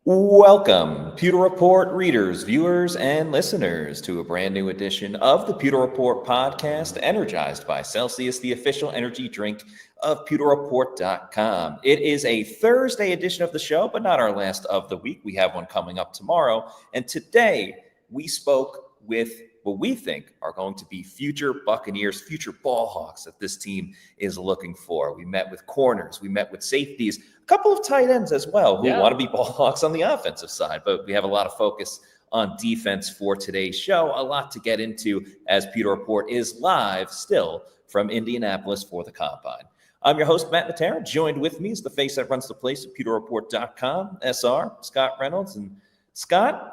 Welcome, Pewter Report readers, viewers, and listeners, to a brand new edition of the Pewter Report podcast, energized by Celsius, the official energy drink of PewterReport.com. It is a Thursday edition of the show, but not our last of the week. We have one coming up tomorrow. And today we spoke with what we think are going to be future Buccaneers, future Ballhawks that this team is looking for. We met with corners, we met with safeties, a couple of tight ends as well who want to be Ballhawks on the offensive side, but we have a lot of focus on defense for today's show. A lot to get into as Pewter Report is live still from Indianapolis for the Combine. I'm your host, Matt Matera. Joined with me is the face that runs the place at PewterReport.com, SR, Scott Reynolds. And Scott,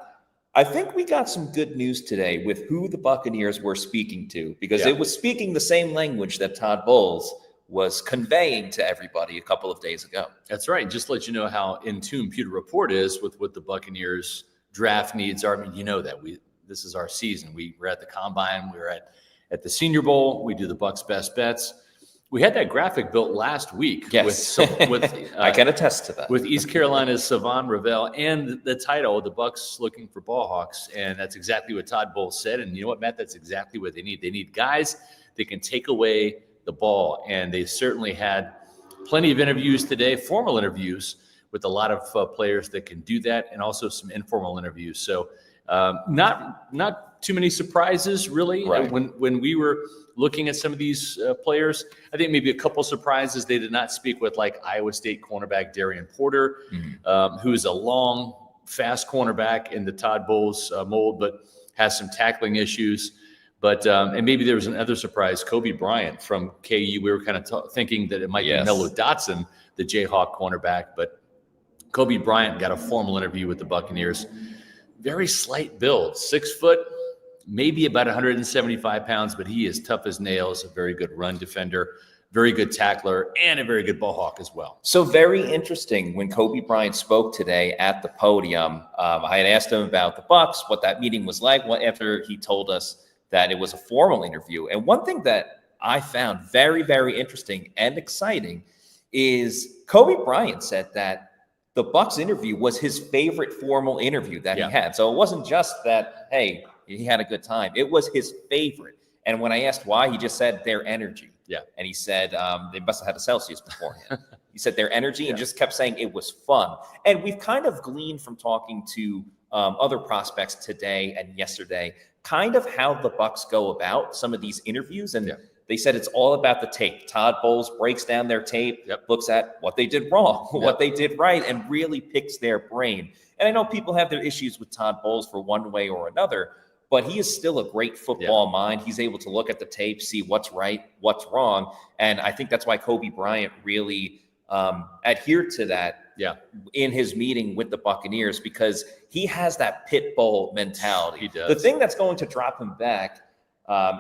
I think we got some good news today with who the Buccaneers were speaking to, because it was speaking the same language that Todd Bowles was conveying to everybody a couple of days ago. That's right. Just to let you know how in tune Pewter Report is with what the Buccaneers draft needs are. I mean, you know that this is our season. We're at the Combine. We're at the Senior Bowl. We do the Bucs best bets. We had that graphic built last week. Yes. with I can attest to that. With East Carolina's Savon Ravel and the title, the Bucs looking for Ballhawks. And that's exactly what Todd Bowles said. And you know what, Matt? That's exactly what they need. They need guys that can take away the ball. And they certainly had plenty of interviews today, formal interviews with a lot of players that can do that, and also some informal interviews. So not too many surprises, really. Right. When we were looking at some of these players, I think maybe a couple surprises they did not speak with, like Iowa State cornerback Darian Porter, who's a long, fast cornerback in the Todd Bowles mold, but has some tackling issues. But and maybe there was another surprise, Kobe Bryant from KU. We were kind of thinking that it might be Mello Dotson, the Jayhawk cornerback, but Kobe Bryant got a formal interview with the Buccaneers. Very slight build, 6 foot, maybe about 175 pounds, but he is tough as nails, a very good run defender, very good tackler, and a very good ball hawk as well. So very interesting when Kobe Bryant spoke today at the podium. I had asked him about the Bucs, what that meeting was like, after he told us that it was a formal interview. And one thing that I found very, very interesting and exciting is Kobe Bryant said that the Bucs interview was his favorite formal interview that he had. So it wasn't just that, hey, he had a good time. It was his favorite. And when I asked why, he just said their energy. Yeah. And he said they must have had a Celsius beforehand. He said their energy and just kept saying it was fun. And we've kind of gleaned from talking to other prospects today and yesterday, kind of how the Bucs go about some of these interviews. And they said it's all about the tape. Todd Bowles breaks down their tape, looks at what they did wrong, what they did right, and really picks their brain. And I know people have their issues with Todd Bowles for one way or another, but he is still a great football mind. He's able to look at the tape, see what's right, what's wrong. And I think that's why Kobe Bryant really adhered to that in his meeting with the Buccaneers, because he has that pit bull mentality. He does. The thing that's going to drop him back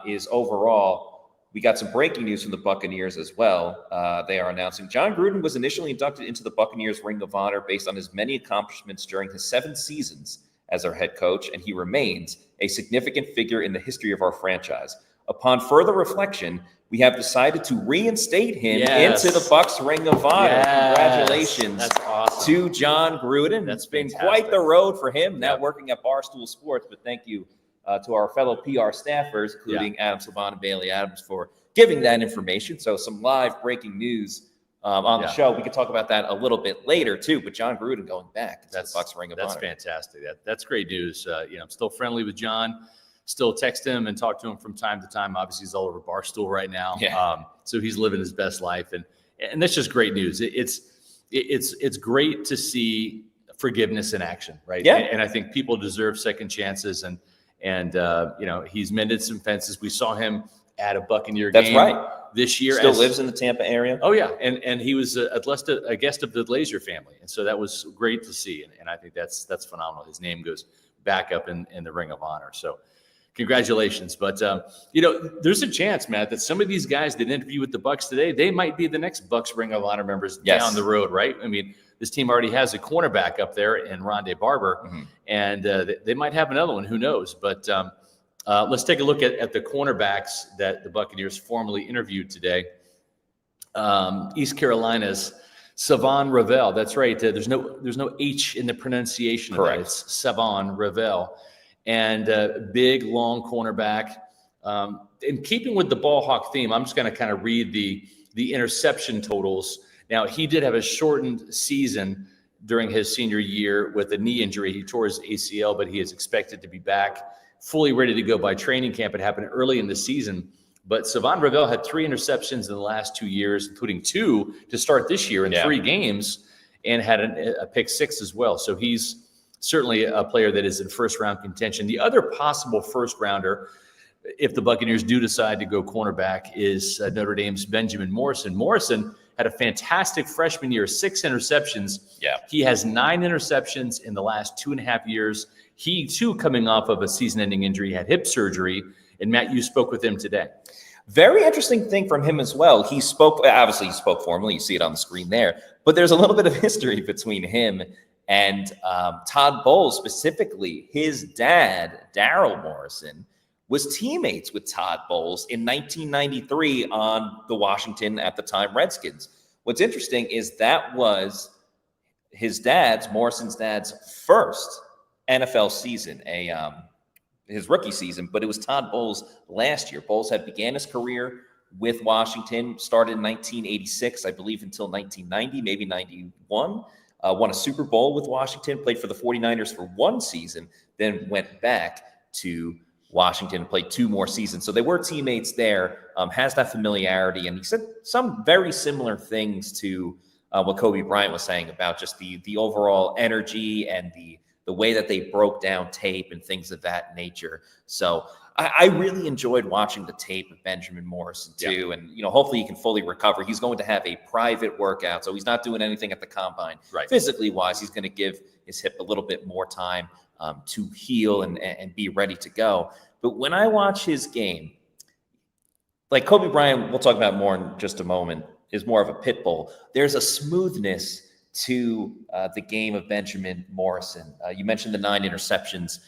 is overall, we got some breaking news from the Buccaneers as well. They are announcing John Gruden was initially inducted into the Buccaneers Ring of Honor based on his many accomplishments during his 7 seasons as their head coach, and he remains a significant figure in the history of our franchise. Upon further reflection, we have decided to reinstate him into the Bucs Ring of Honor. Congratulations That's awesome. to John Gruden. It's been quite the road for him, now working at Barstool Sports, but thank you to our fellow PR staffers, including Adam Savon and Bailey Adams, for giving that information. So some live breaking news on the show. We could talk about that a little bit later too, but John Gruden going back to the Bucs Ring of Honor. That's fantastic. That's great news. I'm still friendly with John, still text him and talk to him from time to time. Obviously he's all over Barstool right now. So he's living his best life. And that's just great news. It's great to see forgiveness in action, right? And I think people deserve second chances, and he's mended some fences. We saw him at a Buccaneer game this year. Still lives in the Tampa area. Oh, yeah. And he was a guest of the Glazer family. And so that was great to see. And I think that's phenomenal. His name goes back up in the Ring of Honor. So congratulations. But, there's a chance, Matt, that some of these guys that interview with the Bucs today, they might be the next Bucs Ring of Honor members down the road, right? I mean, this team already has a cornerback up there in Rondé Barber, and they might have another one. Who knows? But let's take a look at the cornerbacks that the Buccaneers formally interviewed today. East Carolina's Savon Ravel. That's right. There's no H in the pronunciation. Correct. Of that. It's Savon Ravel, and big long cornerback. In keeping with the Ballhawk theme, I'm just going to kind of read the interception totals. Now, he did have a shortened season during his senior year with a knee injury. He tore his ACL, but he is expected to be back fully ready to go by training camp. It happened early in the season. But Savon Ravel had 3 interceptions in the last 2 years, including 2 to start this year in 3 games, and had a pick 6 as well. So he's certainly a player that is in first-round contention. The other possible first-rounder, if the Buccaneers do decide to go cornerback, is Notre Dame's Benjamin Morrison. Morrison had a fantastic freshman year, 6 interceptions. Yeah. He has 9 interceptions in the last 2.5 years. He, too, coming off of a season-ending injury, had hip surgery. And, Matt, you spoke with him today. Very interesting thing from him as well. He spoke formally. You see it on the screen there. But there's a little bit of history between him and Todd Bowles, specifically. His dad, Darrell Morrison, was teammates with Todd Bowles in 1993 on the Washington, at the time, Redskins. What's interesting is that was Morrison's dad's first NFL season, his rookie season, but it was Todd Bowles last year. Bowles had began his career with Washington, started in 1986, I believe, until 1990, maybe 91. Won a Super Bowl with Washington, played for the 49ers for 1 season, then went back to Washington, played 2 more seasons. So they were teammates there, has that familiarity. And he said some very similar things to what Kobe Bryant was saying about just the overall energy and the way that they broke down tape and things of that nature. So I really enjoyed watching the tape of Benjamin Morrison too. Yeah. And, hopefully he can fully recover. He's going to have a private workout, so he's not doing anything at the combine. Right. Physically wise, he's going to give his hip a little bit more time to heal and be ready to go. But when I watch his game, like Kobe Bryant, we'll talk about more in just a moment, is more of a pit bull. There's a smoothness to the game of Benjamin Morrison. You mentioned the 9 interceptions.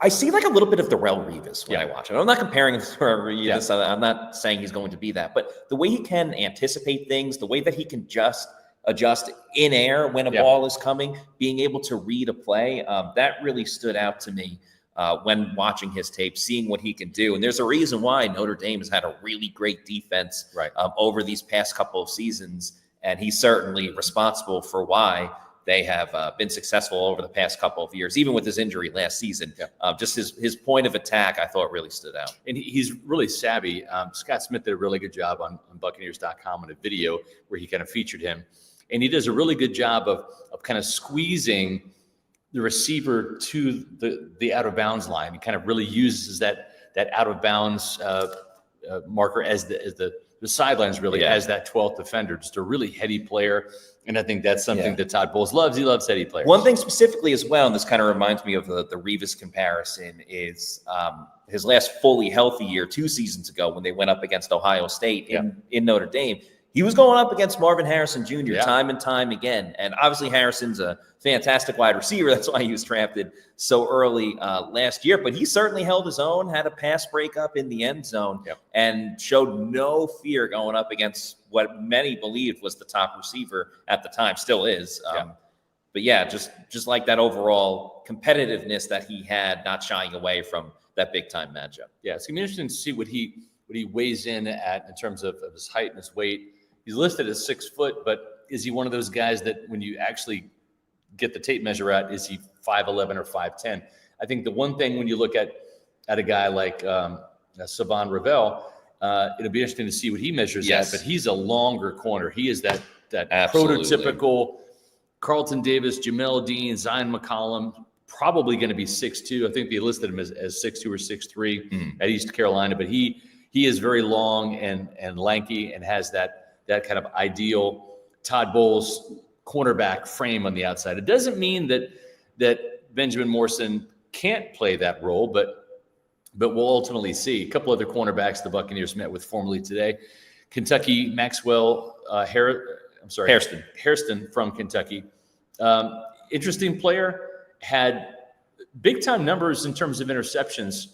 I see like a little bit of Darrelle Revis when I watch it. I'm not comparing him to Revis. I'm not saying he's going to be that, but the way he can anticipate things, the way that he can just adjust in air when a ball is coming, being able to read a play, that really stood out to me when watching his tape, seeing what he can do. And there's a reason why Notre Dame has had a really great defense over these past couple of seasons. And he's certainly responsible for why they have been successful over the past couple of years, even with his injury last season. Just his point of attack, I thought, really stood out. And he's really savvy. Scott Smith did a really good job on Buccaneers.com on a video where he kind of featured him. And he does a really good job of kind of squeezing the receiver to the out of bounds line. He kind of really uses that out of bounds marker as the sidelines really as that 12th defender. Just a really heady player. And I think that's something that Todd Bowles loves. He loves heady players. One thing specifically as well, and this kind of reminds me of the Revis comparison, is his last fully healthy year 2 seasons ago when they went up against Ohio State in Notre Dame. He was going up against Marvin Harrison Jr. Time and time again. And obviously Harrison's a fantastic wide receiver. That's why he was drafted so early last year. But he certainly held his own, had a pass breakup in the end zone, and showed no fear going up against what many believed was the top receiver at the time, still is. But just like that overall competitiveness that he had, not shying away from that big-time matchup. Yeah, it's going to be interesting to see what he weighs in at in terms of his height and his weight. He's listed as 6 foot, but is he one of those guys that when you actually get the tape measure out, is he 5'11" or 5'10"? I think the one thing when you look at a guy like Savon Ravel, it'll be interesting to see what he measures at, but he's a longer corner. He is that prototypical Carlton Davis, Jamel Dean, Zion McCollum, probably going to be 6'2". I think they listed him as 6'2" or 6'3" at East Carolina, but he is very long and lanky and has that kind of ideal Todd Bowles cornerback frame on the outside. It doesn't mean that Benjamin Morrison can't play that role, but we'll ultimately see. A couple other cornerbacks the Buccaneers met with formally today. Kentucky Maxwell Hairston from Kentucky. Interesting player, had big-time numbers in terms of interceptions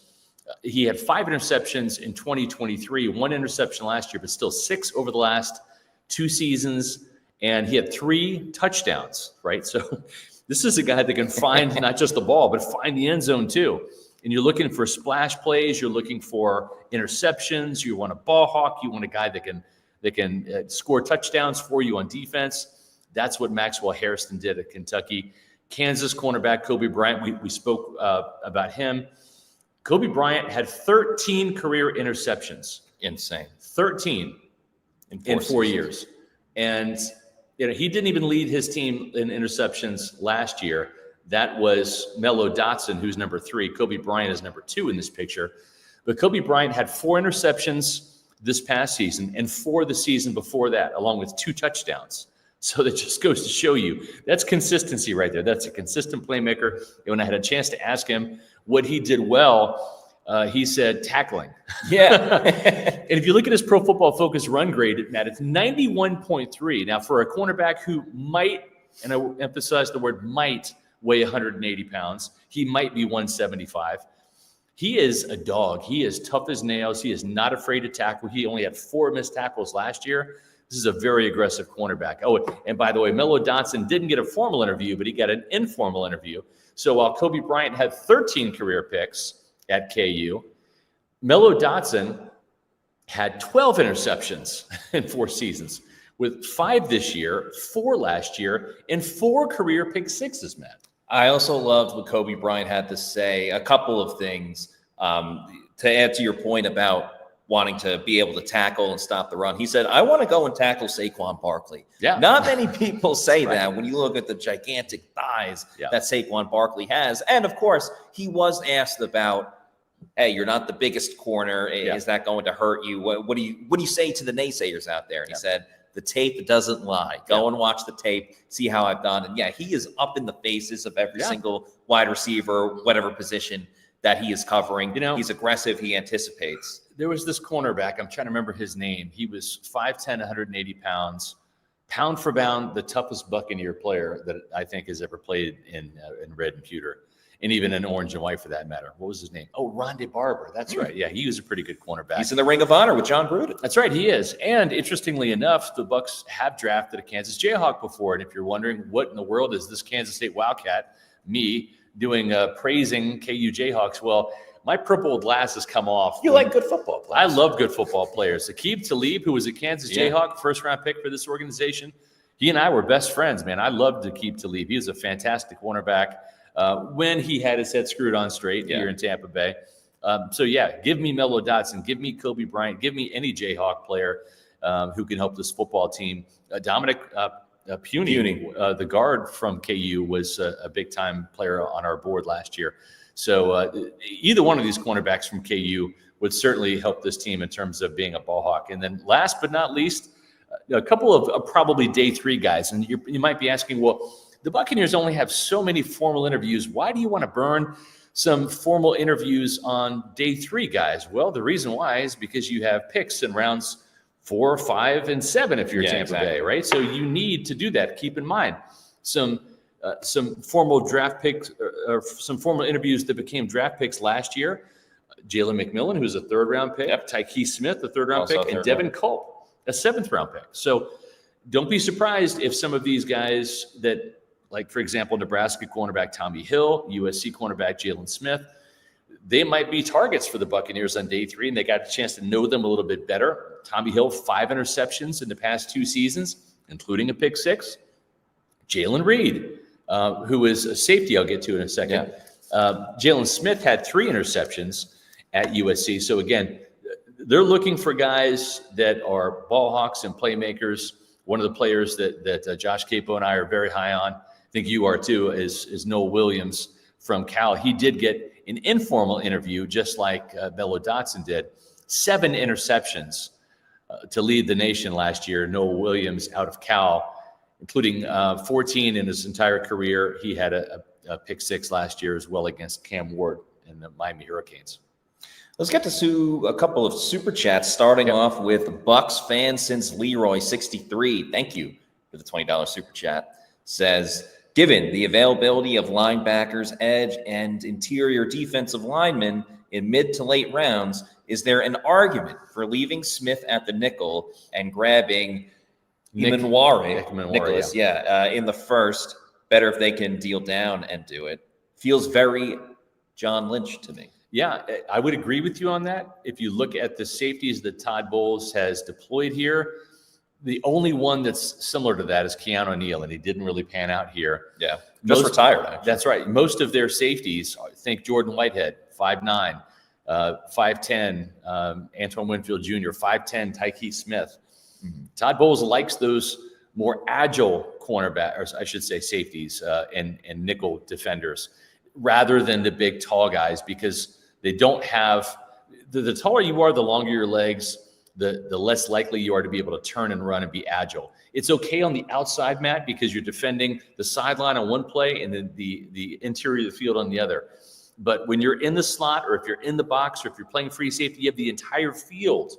He had 5 interceptions in 2023, 1 interception last year, but still 6 over the last 2 seasons. And he had 3 touchdowns, right? So this is a guy that can find not just the ball, but find the end zone too. And you're looking for splash plays. You're looking for interceptions. You want a ball hawk. You want a guy that can score touchdowns for you on defense. That's what Maxwell Hairston did at Kentucky. Kansas cornerback Kobe Bryant, we spoke about him. Kobe Bryant had 13 career interceptions. Insane. 13 in 4 years. And he didn't even lead his team in interceptions last year. That was Melo Dotson, who's number 3. Kobe Bryant is number 2 in this picture. But Kobe Bryant had 4 interceptions this past season and 4 the season before that, along with 2 touchdowns. So that just goes to show you that's consistency right there. That's a consistent playmaker. And when I had a chance to ask him what he did well, he said tackling. Yeah. And if you look at his Pro Football Focus run grade, Matt, it's 91.3. Now, for a cornerback who might, and I emphasize the word might, weigh 180 pounds, he might be 175. He is a dog. He is tough as nails. He is not afraid to tackle. He only had 4 missed tackles last year. This is a very aggressive cornerback. Oh, and by the way, Melo Dotson didn't get a formal interview, but he got an informal interview. So while Kobe Bryant had 13 career picks at KU, Melo Dotson had 12 interceptions in 4 seasons, with 5 this year, 4 last year, and 4 career pick sixes, Matt. I also loved what Kobe Bryant had to say. A couple of things to add to your point about wanting to be able to tackle and stop the run. He said, I want to go and tackle Saquon Barkley. Yeah. Not many people say Right. that when you look at the gigantic thighs Yeah. that Saquon Barkley has. And of course, he was asked about, hey, you're not the biggest corner. Yeah. Is that going to hurt you? What do you say to the naysayers out there? And he said, the tape doesn't lie. Go and watch the tape, see how I've done. And yeah, he is up in the faces of every single wide receiver, whatever position that he is covering. He's aggressive. He anticipates. There was this cornerback. I'm trying to remember his name. He was 5'10", 180 pounds, pound for pound, the toughest Buccaneer player that I think has ever played in red and pewter, and even in orange and white for that matter. What was his name? Oh, Rondé Barber. That's right. Yeah, he was a pretty good cornerback. He's in the Ring of Honor with John Gruden. That's right, he is. And interestingly enough, the Bucs have drafted a Kansas Jayhawk before. And if you're wondering what in the world is this Kansas State Wildcat, me doing praising KU Jayhawks, well, my purple glasses come off. You like good football players. I love good football players. Aqib Talib, who was a Kansas Jayhawk, first-round pick for this organization, he and I were best friends, man. I loved Aqib Talib. He was a fantastic cornerback when he had his head screwed on straight here in Tampa Bay. So, give me Melo Dotson. Give me Kobe Bryant. Give me any Jayhawk player who can help this football team. Dominic Puny, the guard from KU, was a big-time player on our board last year. So either one of these cornerbacks from KU would certainly help this team in terms of being a ball hawk. And then last but not least, a couple of probably day 3 guys. And you might be asking, well, the Buccaneers only have so many formal interviews. Why do you want to burn some formal interviews on day 3 guys? Well, the reason why is because you have picks in rounds 4, 5, and 7 if you're Tampa Bay, right? So you need to do that. Keep in mind some formal draft picks or some formal interviews that became draft picks last year. Jalen McMillan, who's a 3rd-round pick, Tyke Smith, a 3rd-round pick, and Devin Culp, a 7th-round pick. So don't be surprised if some of these guys that, like, for example, Nebraska cornerback Tommy Hill, USC cornerback Jalen Smith, they might be targets for the Buccaneers on day 3, and they got a chance to know them a little bit better. Tommy Hill, 5 interceptions in the past 2 seasons, including a pick 6. Jalen Reed, who is a safety I'll get to in a second. Jalen Smith had 3 interceptions at USC. So, again, they're looking for guys that are ball hawks and playmakers. One of the players that Josh Capo and I are very high on, I think you are too, is Noah Williams from Cal. He did get an informal interview, just like Melo Dotson did. 7 interceptions to lead the nation last year. Noah Williams out of Cal, including 14 in his entire career. He had a pick 6 last year as well against Cam Ward in the Miami Hurricanes. Let's get to a couple of super chats, starting off with Bucs fan since Leroy 63. Thank you for the $20 super chat. Says, Given the availability of linebackers, edge, and interior defensive linemen in mid to late rounds, is there an argument for leaving Smith at the nickel and grabbing Nicholas, in the first? Better if they can deal down and do it. Feels very John Lynch to me. Yeah, I would agree with you on that. If you look at the safeties that Todd Bowles has deployed here, the only one that's similar to that is Keanu O'Neal, and he didn't really pan out here. Yeah, just retired. Actually. That's right. Most of their safeties, think Jordan Whitehead, 5'9", 5'10", Antoine Winfield Jr., 5'10", Tyke Smith. Mm-hmm. Todd Bowles likes those more agile cornerback, or I should say safeties and nickel defenders, rather than the big tall guys, because they don't have the taller you are, the longer your legs, the less likely you are to be able to turn and run and be agile. It's okay on the outside, Matt, because you're defending the sideline on one play and then the interior of the field on the other. But when you're in the slot, or if you're in the box, or if you're playing free safety, you have the entire field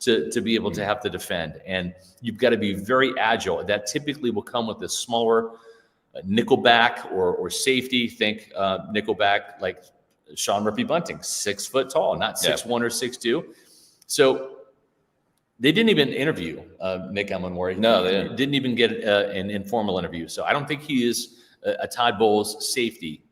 to be able to have to defend. And you've got to be very agile. That typically will come with a smaller nickelback or safety. Think nickelback like Sean Murphy-Bunting, 6 foot tall, not 6'1" or 6'2". So they didn't even interview Nick Elmanwari. No, they didn't even get an informal interview. So I don't think he is a Todd Bowles safety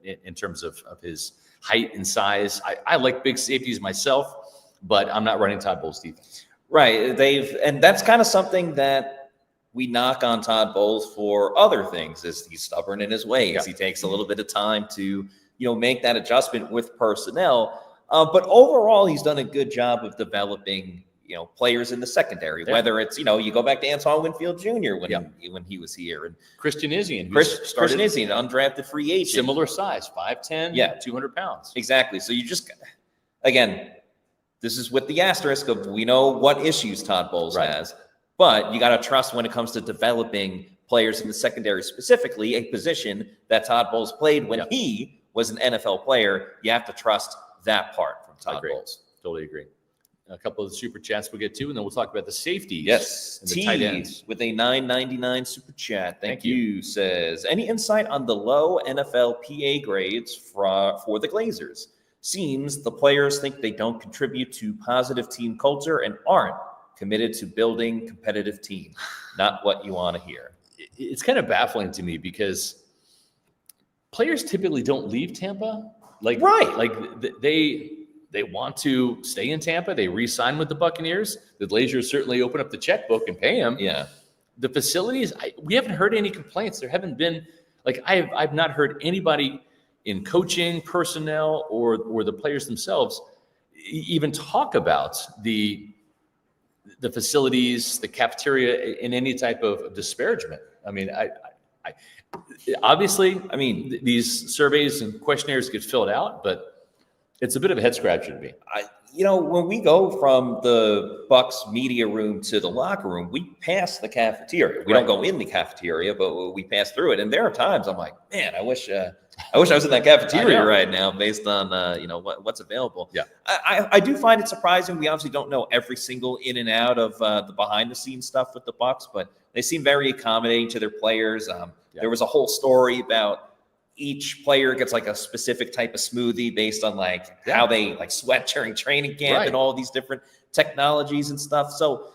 in terms of his height and size. I like big safeties myself, but I'm not running Todd Bowles defense. Right. And that's kind of something that we knock on Todd Bowles for other things, is he's stubborn in his ways. Yeah. He takes a little bit of time to, make that adjustment with personnel. But overall, he's done a good job of developing, players in the secondary, whether it's, you go back to Antoine Winfield Jr. when he was here, and Christian Izzian, Christian Izzian, undrafted free agent. Similar size, 5'10", 200 pounds. Exactly. So you just, again, this is with the asterisk of we know what issues Todd Bowles has, but you got to trust when it comes to developing players in the secondary, specifically a position that Todd Bowles played when he was an NFL player. You have to trust that part from Todd Bowles. Totally agree. A couple of the super chats we'll get to, and then we'll talk about the safeties. Yes, and the tight ends. With a $9.99 super chat. Thank you. Says, any insight on the low NFL PA grades for the Glazers? Seems the players think they don't contribute to positive team culture and aren't committed to building competitive team. Not what you want to hear. It's kind of baffling to me because players typically don't leave Tampa. Like they want to stay in Tampa. They re-sign with the Buccaneers. The Glazers certainly open up the checkbook and pay them. Yeah. The facilities, we haven't heard any complaints. There haven't been, I've not heard anybody in coaching, personnel, or the players themselves even talk about the facilities, the cafeteria, in any type of disparagement. I mean, obviously, these surveys and questionnaires get filled out, but it's a bit of a head scratcher to me. When we go from the Bucs media room to the locker room, we pass the cafeteria. We don't go in the cafeteria, but we pass through it. And there are times I'm like, man, I wish I was in that cafeteria right now, based on what's available. Yeah, I do find it surprising. We obviously don't know every single in and out of the behind the scenes stuff with the Bucs, but they seem very accommodating to their players. There was a whole story about each player gets like a specific type of smoothie based on how they sweat during training camp and all these different technologies and stuff. So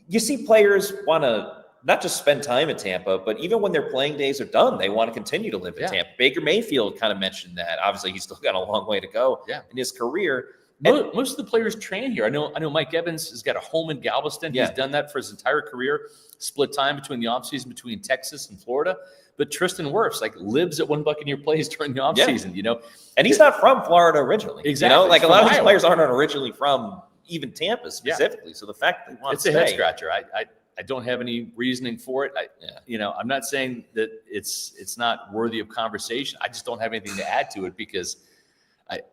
you see players want to not just spend time in Tampa, but even when their playing days are done, they want to continue to live in Tampa. Baker Mayfield kind of mentioned that. Obviously, he's still got a long way to go in his career. Most of the players train here. I know Mike Evans has got a home in Galveston. He's done that for his entire career, split time between the offseason between Texas and Florida. But Tristan Wirfs lives at one Buccaneer place during the offseason, And he's not from Florida originally. Exactly. A lot of these players aren't originally from even Tampa specifically. So the fact that they want to stay. It's a head scratcher. I don't have any reasoning for it. I'm not saying that it's not worthy of conversation. I just don't have anything to add to it because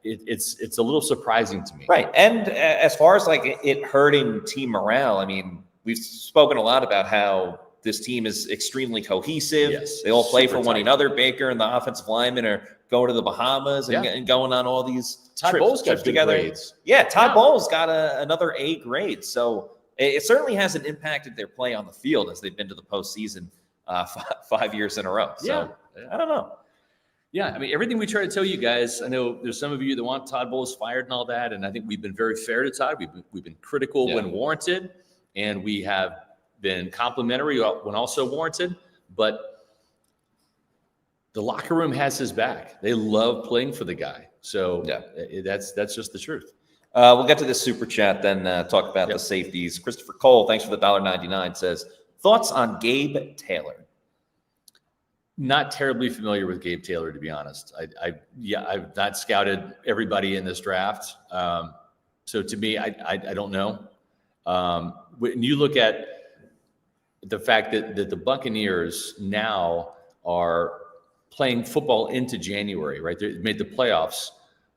it's a little surprising to me. Right. And as far as it hurting team morale, we've spoken a lot about how this team is extremely cohesive. Yes, they all play for one another. Baker and the offensive linemen are going to the Bahamas and going on all these trips together. Grades. Yeah, Todd Bowles got another A grade. So it certainly hasn't impacted their play on the field as they've been to the postseason 5 years in a row. So I don't know. Yeah, I mean, everything we try to tell you guys, I know there's some of you that want Todd Bowles fired and all that, and I think we've been very fair to Todd. We've been critical when warranted, and we have been complimentary when also warranted, but the locker room has his back. They love playing for the guy. So that's just the truth. We'll get to this super chat, then talk about the safeties. Christopher Cole, thanks for the $1.99, says, thoughts on Gabe Taylor? Not terribly familiar with Gabe Taylor, to be honest. I've not scouted everybody in this draft. So to me, I don't know. When you look at the fact that the Buccaneers now are playing football into January, right? They made the playoffs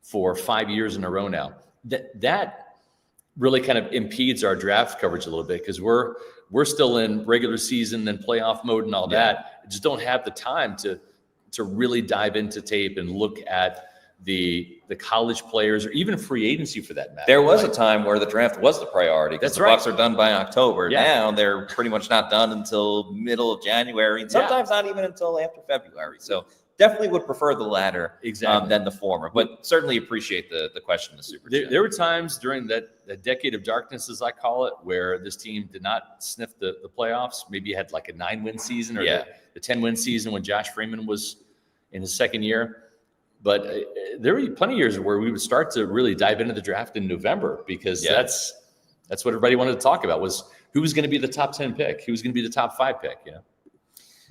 for 5 years in a row now. That really kind of impedes our draft coverage a little bit because we're still in regular season and playoff mode and all that. I just don't have the time to really dive into tape and look at the college players or even free agency for that matter. There was a time where the draft was the priority because the Bucs are done by October. Yeah. Now they're pretty much not done until middle of January and sometimes not even until after February. So definitely would prefer the latter than the former, but certainly appreciate the question in the super chat. There were times during that decade of darkness, as I call it, where this team did not sniff the playoffs. Maybe you had like a 9-win season or the 10-win season when Josh Freeman was in his second year. But there were plenty of years where we would start to really dive into the draft in November because that's what everybody wanted to talk about was who was going to be the top 10 pick, who was going to be the top 5 pick,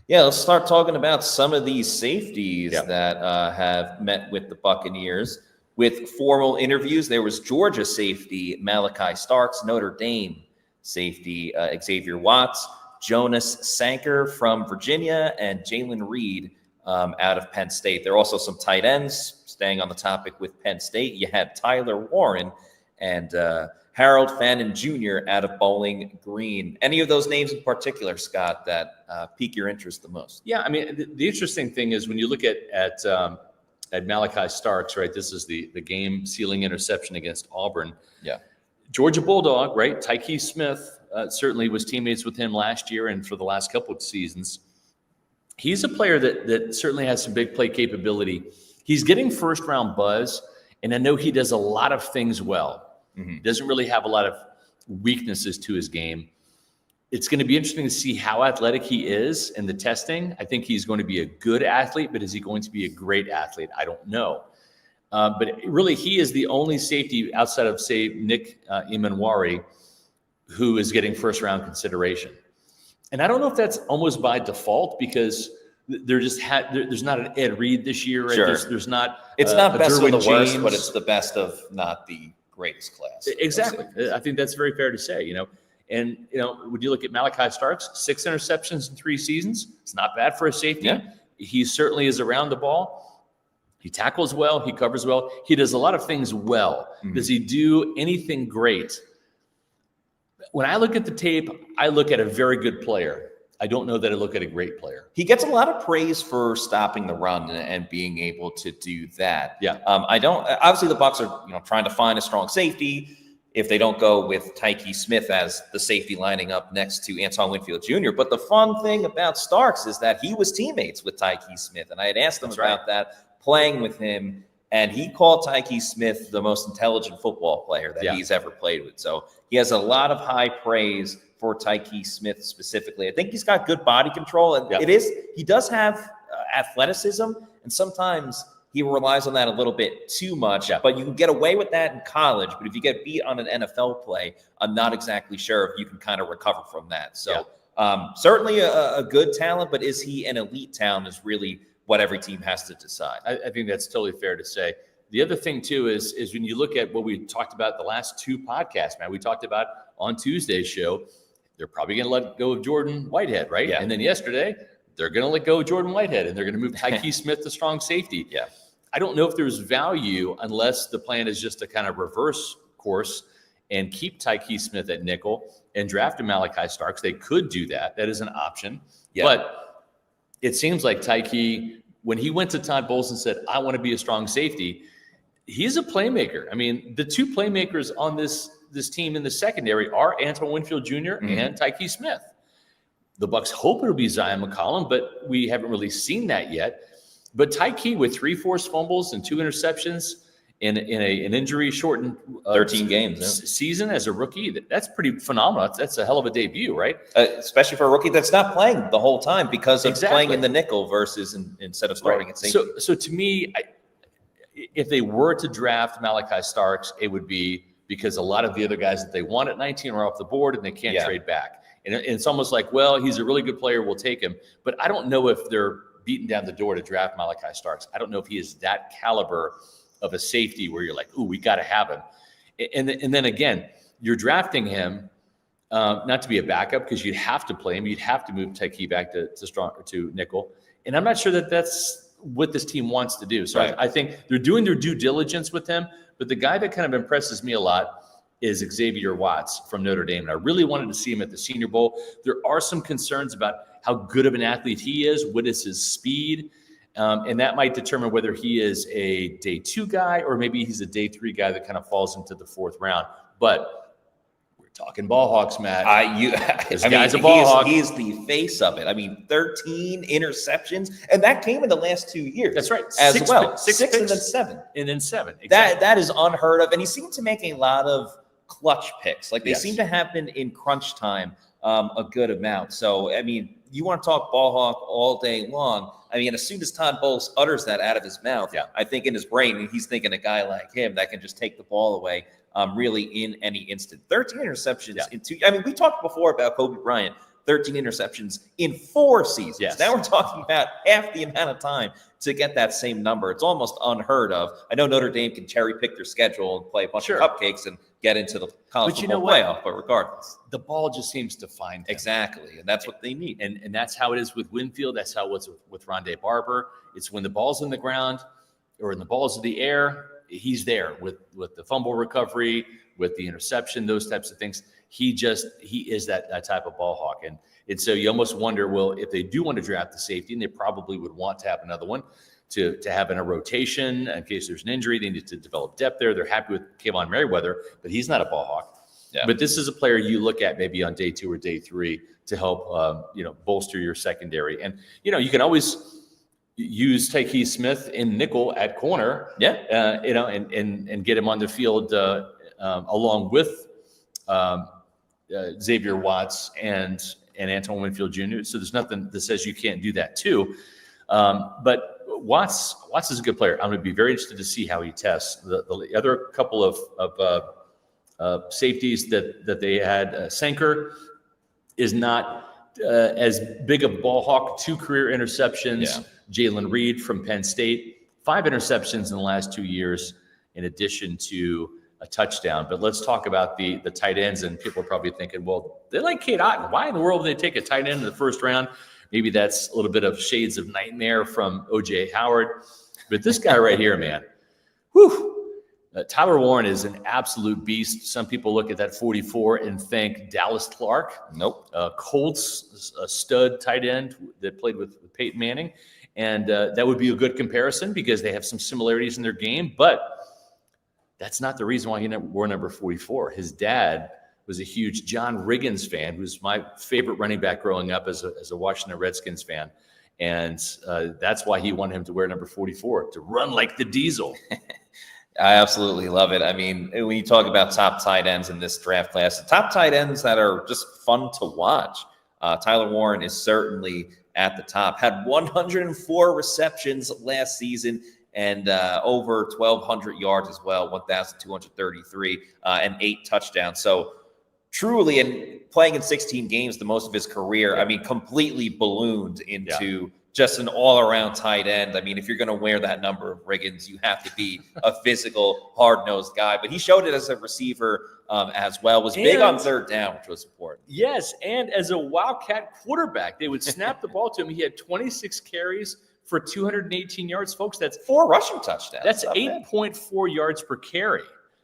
Yeah, let's start talking about some of these safeties that have met with the Buccaneers with formal interviews. There was Georgia safety Malachi Starks, Notre Dame safety Xavier Watts, Jonas Sanker from Virginia, and Jalen Reed out of Penn State. There are also some tight ends, staying on the topic with Penn State. You had Tyler Warren and Harold Fannin Jr. out of Bowling Green. Any of those names in particular, Scott, that pique your interest the most? Yeah, I mean, the interesting thing is when you look at Malachi Starks, right? This is the game-sealing interception against Auburn. Yeah. Georgia Bulldog, right? Tyke Smith certainly was teammates with him last year and for the last couple of seasons. He's a player that certainly has some big play capability. He's getting first-round buzz, and I know he does a lot of things well. Mm-hmm. Doesn't really have a lot of weaknesses to his game. It's going to be interesting to see how athletic he is in the testing. I think he's going to be a good athlete, but is he going to be a great athlete? I don't know. But really, he is the only safety outside of, say, Nick Imanwari who is getting first-round consideration. And I don't know if that's almost by default because there's not an Ed Reed this year. Right? Sure. There's not. It's not best Derwin of the worst, James. but it's the best of not the greatest class. Exactly. I think that's very fair to say. And when you look at Malachi Starks, 6 interceptions in 3 seasons. It's not bad for a safety. Yeah. He certainly is around the ball. He tackles well. He covers well. He does a lot of things well. Mm-hmm. Does he do anything great? When I look at the tape, I look at a very good player. I don't know that I look at a great player. He gets a lot of praise for stopping the run and being able to do that. Yeah. I don't. Obviously, the Bucs are trying to find a strong safety. If they don't go with Tyke Smith as the safety lining up next to Antoine Winfield Jr. But the fun thing about Starks is that he was teammates with Tyke Smith, and I had asked him about that playing with him. And he called Tyke Smith the most intelligent football player that he's ever played with. So he has a lot of high praise for Tyke Smith specifically. I think he's got good body control. And he does have athleticism. And sometimes he relies on that a little bit too much. Yeah. But you can get away with that in college. But if you get beat on an NFL play, I'm not exactly sure if you can kind of recover from that. So certainly a good talent. But is he an elite talent is really what every team has to decide. I think that's totally fair to say. The other thing, too, is when you look at what we talked about the last 2 podcasts, man, we talked about on Tuesday's show, they're probably going to let go of Jordan Whitehead, right? Yeah. And then yesterday, they're going to let go of Jordan Whitehead, and they're going to move Tyke Smith to strong safety. Yeah. I don't know if there's value unless the plan is just to kind of reverse course and keep Tyke Smith at nickel and draft a Malachi Starks. They could do that. That is an option. Yeah. But it seems like Tyke, when he went to Todd Bowles and said, I want to be a strong safety, he's a playmaker. I mean, the 2 playmakers on this team in the secondary are Antoine Winfield Jr. and Tyke Smith. The Bucs hope it'll be Zion McCollum, but we haven't really seen that yet. But Tyke with 3 forced fumbles and 2 interceptions in an injury-shortened 13 games season as a rookie, that's pretty phenomenal. That's a hell of a debut, right? Especially for a rookie that's not playing the whole time because of playing in the nickel versus instead of starting at safety. So to me, if they were to draft Malachi Starks, it would be because a lot of the other guys that they want at 19 are off the board and they can't trade back. And it's almost like, well, he's a really good player, we'll take him. But I don't know if they're beating down the door to draft Malachi Starks. I don't know if he is that caliber of a safety where you're like, ooh, we got to have him. And then again, you're drafting him not to be a backup because you'd have to play him. You'd have to move Tyke back to nickel. And I'm not sure that that's what this team wants to do. So I think they're doing their due diligence with him. But the guy that kind of impresses me a lot is Xavier Watts from Notre Dame. And I really wanted to see him at the Senior Bowl. There are some concerns about how good of an athlete he is. What is his speed? And that might determine whether he is a day 2 guy or maybe he's a day 3 guy that kind of falls into the 4th round. But we're talking Ballhawks, Matt. This guy's a Ballhawk. He's the face of it. I mean, 13 interceptions, and that came in the last 2 years. That's right. Six and then 7. And then 7. Exactly. That is unheard of. And he seemed to make a lot of clutch picks. Like they seem to happen in crunch time a good amount. So, I mean, you want to talk Ballhawk all day long. I mean, as soon as Todd Bowles utters that out of his mouth, I think in his brain, he's thinking a guy like him that can just take the ball away really in any instant. 13 interceptions in 2. I mean, we talked before about Kobe Bryant, 13 interceptions in 4 seasons. Yes. Now we're talking about half the amount of time to get that same number. It's almost unheard of. I know Notre Dame can cherry pick their schedule and play a bunch of cupcakes and get into the college football playoff, but regardless, the ball just seems to find him. Exactly, and that's what they need. And that's how it is with Winfield. That's how it was with Rondé Barber. It's when the ball's in the ground or in the ball's in the air, he's there with the fumble recovery, with the interception, those types of things. He is that type of ball hawk. And so you almost wonder, well, if they do want to draft the safety, and they probably would want to have another one to have in a rotation in case there's an injury, they need to develop depth there. They're happy with Kayvon Merriweather, but he's not a ball hawk. Yeah. But this is a player you look at maybe on day 2 or day 3 to help bolster your secondary. And you can always use Tyke Smith in nickel at corner. And get him on the field along with Xavier Watts and Antoine Winfield Jr. So there's nothing that says you can't do that too. But Watts is a good player. I'm going to be very interested to see how he tests. The other couple of safeties that they had, Sanker is not as big of a ball hawk. 2 career interceptions. Yeah. Jalen Reed from Penn State, 5 interceptions in the last 2 years, in addition to a touchdown. But let's talk about the tight ends. And people are probably thinking, well, they like Cade Otton. Why in the world did they take a tight end in the first round? Maybe that's a little bit of shades of nightmare from O.J. Howard. But this guy right here, man, Tyler Warren is an absolute beast. Some people look at that 44 and think Dallas Clark. Nope. Colts, a stud tight end that played with Peyton Manning. And that would be a good comparison because they have some similarities in their game. But that's not the reason why he wore number 44. His dad was a huge John Riggins fan, who's my favorite running back growing up as a Washington Redskins fan. And that's why he wanted him to wear number 44, to run like the Diesel. I absolutely love it. I mean, when you talk about top tight ends in this draft class, the top tight ends that are just fun to watch, Tyler Warren is certainly at the top. Had 104 receptions last season and over 1,200 yards as well, 1,233 and 8 touchdowns. So truly, and playing in 16 games, the most of his career, I mean, completely ballooned into just an all-around tight end. I mean, if you're going to wear that number of Riggins, you have to be a physical, hard-nosed guy. But he showed it as a receiver as well. Was big on third down, which was important. Yes, and as a Wildcat quarterback, they would snap the ball to him. He had 26 carries for 218 yards. Folks, that's 4 rushing touchdowns. That's 8.4 yards per carry.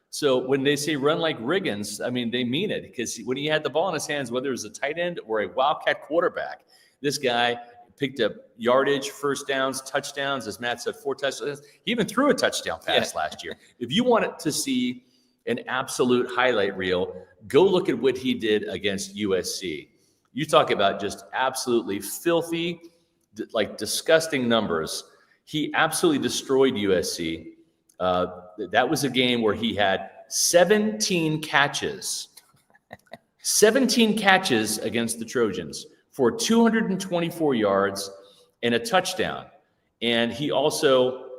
So when they say run like Riggins, I mean, they mean it, because when he had the ball in his hands, whether it was a tight end or a Wildcat quarterback, this guy picked up yardage, first downs, touchdowns. As Matt said, 4 touchdowns. He even threw a touchdown pass last year. If you wanted to see an absolute highlight reel, go look at what he did against USC. You talk about just absolutely filthy, like disgusting numbers. He absolutely destroyed USC. That was a game where he had 17 catches. 17 catches against the Trojans for 224 yards and a touchdown. And he also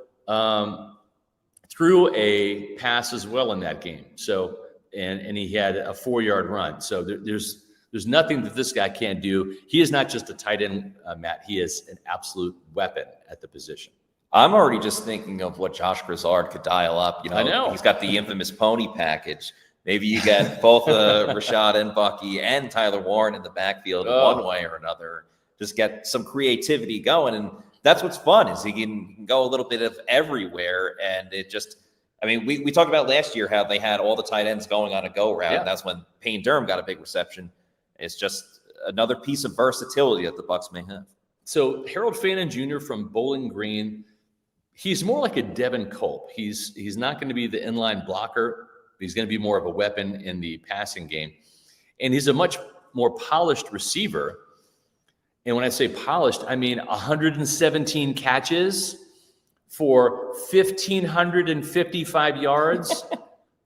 threw a pass as well in that game. So, and he had a 4-yard run. So there's nothing that this guy can't do. He is not just a tight end, Matt. He is an absolute weapon at the position. I'm already just thinking of what Josh Grizzard could dial up. I know. He's got the infamous pony package. Maybe you get both Rashad and Bucky and Tyler Warren in the backfield one way or another. Just get some creativity going. And that's what's fun is he can go a little bit of everywhere. And it just, I mean, we talked about last year how they had all the tight ends going on a go route. Yeah. That's when Payne Durham got a big reception. It's just another piece of versatility that the Bucs may have. So Harold Fannin Jr. from Bowling Green, he's more like a Devin Culp. He's not going to be the inline blocker. He's going to be more of a weapon in the passing game. And he's a much more polished receiver. And when I say polished, I mean 117 catches for 1,555 yards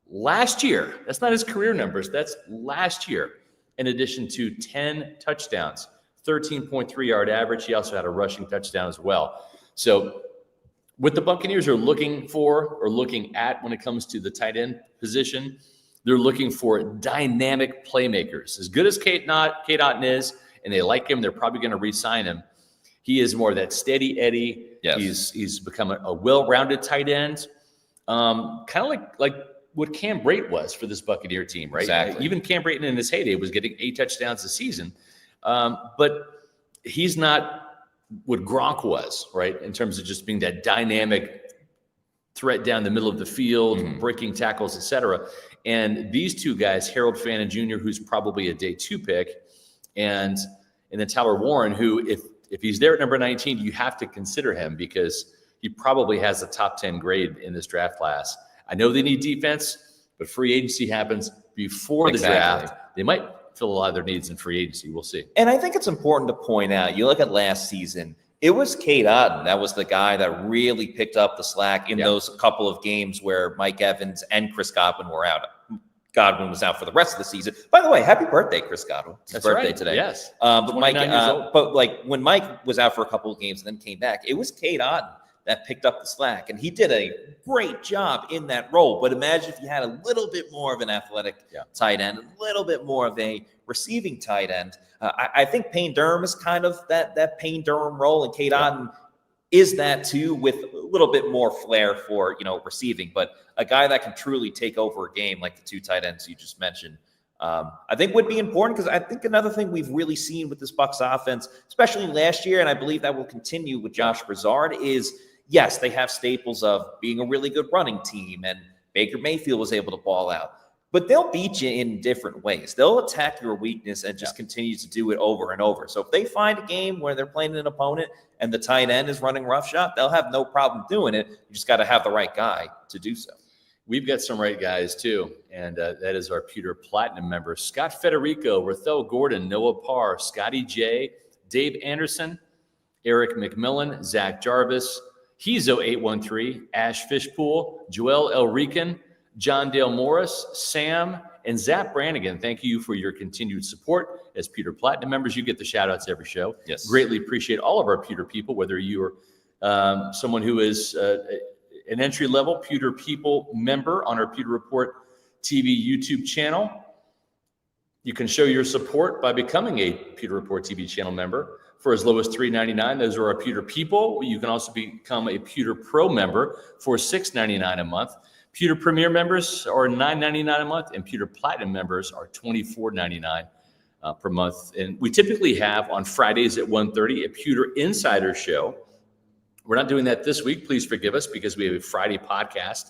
last year. That's not his career numbers. That's last year. In addition to 10 touchdowns, 13.3-yard average. He also had a rushing touchdown as well. So what the Buccaneers are looking for or looking at when it comes to the tight end position, they're looking for dynamic playmakers. As good as Cade Otton is, and they like him, they're probably going to re-sign him. He is more of that steady Eddie. Yes. He's become a well-rounded tight end, kind of like what Cam Brate was for this Buccaneer team, right? Exactly. Even Cam Brate in his heyday was getting 8 touchdowns a season, but he's not what Gronk was, right? In terms of just being that dynamic threat down the middle of the field, breaking tackles, etc. And these two guys, Harold Fannin Jr., who's probably a day 2 pick, and then Tyler Warren, who if he's there at number 19, you have to consider him because he probably has a top 10 grade in this draft class. I know they need defense, but free agency happens before the draft. They might fill a lot of their needs in free agency. We'll see. And I think it's important to point out, you look at last season, it was Cade Otton. That was the guy that really picked up the slack in those couple of games where Mike Evans and Chris Godwin were out. Godwin was out for the rest of the season. By the way, happy birthday, Chris Godwin. It's his birthday today. Yes. But like when Mike was out for a couple of games and then came back, it was Cade Otton that picked up the slack. And he did a great job in that role. But imagine if you had a little bit more of an athletic tight end, a little bit more of a receiving tight end. I think Payne Durham is kind of that Payne Durham role, and Cade Otton is that too, with a little bit more flair for, receiving. But a guy that can truly take over a game like the 2 tight ends you just mentioned, I think would be important, because I think another thing we've really seen with this Bucs offense, especially last year, and I believe that will continue with Josh Grizzard, is yes, they have staples of being a really good running team, and Baker Mayfield was able to ball out. But they'll beat you in different ways. They'll attack your weakness and just continue to do it over and over. So if they find a game where they're playing an opponent and the tight end is running roughshod, they'll have no problem doing it. You just got to have the right guy to do so. We've got some right guys, too, and that is our Pewter Platinum member, Scott Federico, Rathel Gordon, Noah Parr, Scotty J, Dave Anderson, Eric McMillan, Zach Jarvis, Hezo813, Ash Fishpool, Joel Elrican, John Dale Morris, Sam, and Zach Brannigan. Thank you for your continued support. As Pewter Platinum members, you get the shout-outs every show. Yes. Greatly appreciate all of our Pewter people, whether you're someone who is an entry-level Pewter People member on our Pewter Report TV YouTube channel. You can show your support by becoming a Pewter Report TV channel member for as low as $3.99. Those are our Pewter People. You can also become a Pewter Pro member for $6.99 a month. Pewter Premier members are $9.99 a month, and Pewter Platinum members are $24.99 per month. And we typically have on Fridays at 1:30 a Pewter Insider Show. We're not doing that this week. Please forgive us, because we have a Friday podcast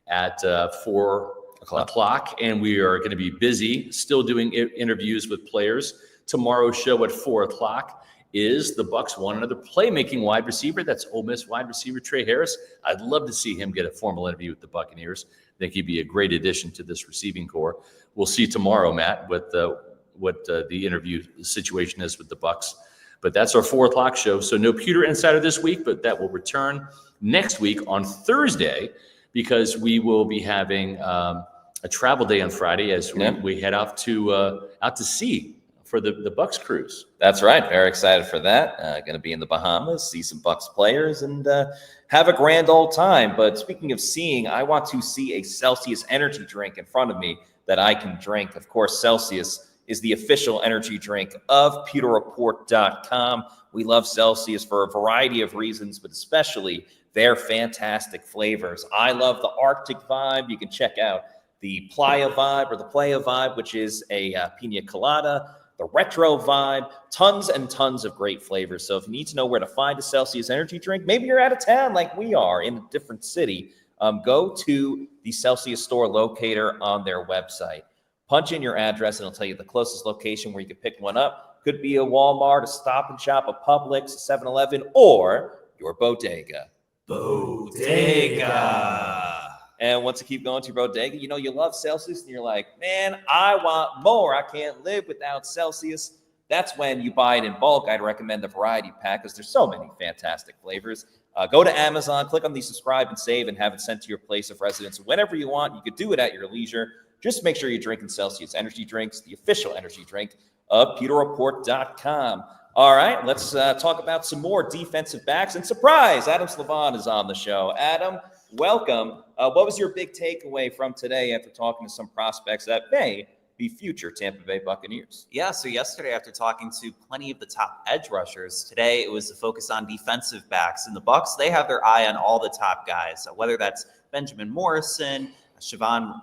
at 4 o'clock, and we are going to be busy still doing interviews with players. Tomorrow's show at 4 o'clock is the Bucs want another playmaking wide receiver. That's Ole Miss wide receiver Trey Harris. I'd love to see him get a formal interview with the Buccaneers. I think he'd be a great addition to this receiving corps. We'll see tomorrow, Matt, with the interview situation is with the Bucs. But that's our 4 o'clock show. So no Pewter Insider this week, but that will return next week on Thursday, because we will be having a travel day on Friday as we head out to sea for the Bucs cruise. That's right. Very excited for that. Going to be in the Bahamas, see some Bucs players, and have a grand old time. But speaking of seeing, I want to see a Celsius energy drink in front of me that I can drink. Of course, Celsius is the official energy drink of PewterReport.com. We love Celsius for a variety of reasons, but especially their fantastic flavors. I love the Arctic vibe. You can check out the Playa vibe or the Playa vibe, which is a pina colada, the retro vibe, tons and tons of great flavors. So if you need to know where to find a Celsius energy drink, maybe you're out of town like we are in a different city, go to the Celsius store locator on their website. Punch in your address, and it'll tell you the closest location where you can pick one up. Could be a Walmart, a Stop and Shop, a Publix, a 7-Eleven, or your bodega. Bodega. And once you keep going to your bodega, you know you love Celsius, and you're like, man, I want more. I can't live without Celsius. That's when you buy it in bulk. I'd recommend the variety pack because there's so many fantastic flavors. Go to Amazon, click on the subscribe and save, and have it sent to your place of residence whenever you want. You could do it at your leisure. Just make sure you're drinking Celsius energy drinks, the official energy drink of PewterReport.com. All right, let's talk about some more defensive backs. And surprise, Adam Slavon is on the show. Adam, welcome. What was your big takeaway from today after talking to some prospects that may be future Tampa Bay Buccaneers? Yeah, so yesterday after talking to plenty of the top edge rushers, today it was a focus on defensive backs. And the Bucs, they have their eye on all the top guys, whether that's Benjamin Morrison, Savon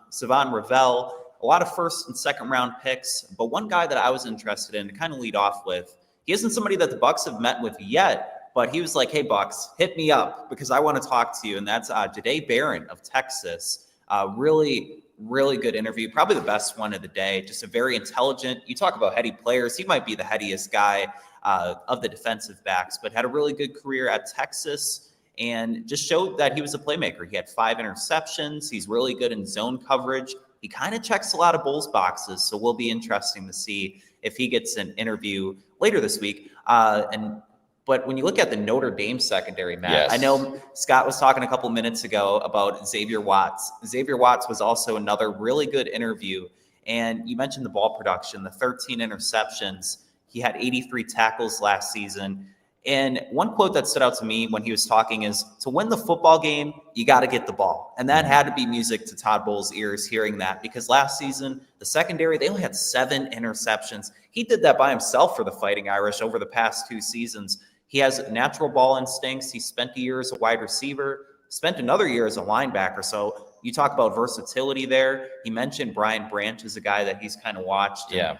Ravel, a lot of first and second round picks. But one guy that I was interested in to kind of lead off with, he isn't somebody that the Bucs have met with yet, but he was like, hey, Bucs, hit me up because I want to talk to you. And that's Jahdae Barron of Texas. Really good interview. Probably the best one of the day. Just a very intelligent, you talk about heady players. He might be the headiest guy of the defensive backs, but had a really good career at Texas and just showed that he was a playmaker. He had 5 interceptions. He's really good in zone coverage. He kind of checks a lot of Bulls boxes, so will be interesting to see if he gets an interview later this week. But when you look at the Notre Dame secondary, Matt, yes. I know Scott was talking a couple minutes ago about Xavier Watts. Xavier Watts was also another really good interview. And you mentioned the ball production, the 13 interceptions. He had 83 tackles last season. And one quote that stood out to me when he was talking is, to win the football game, you got to get the ball. And that had to be music to Todd Bowles' ears hearing that, because last season, the secondary, they only had 7 interceptions. He did that by himself for the Fighting Irish over the past 2 seasons. He has natural ball instincts. He spent a year as a wide receiver, spent another year as a linebacker. So you talk about versatility there. He mentioned Brian Branch as a guy that he's kind of watched. Yeah.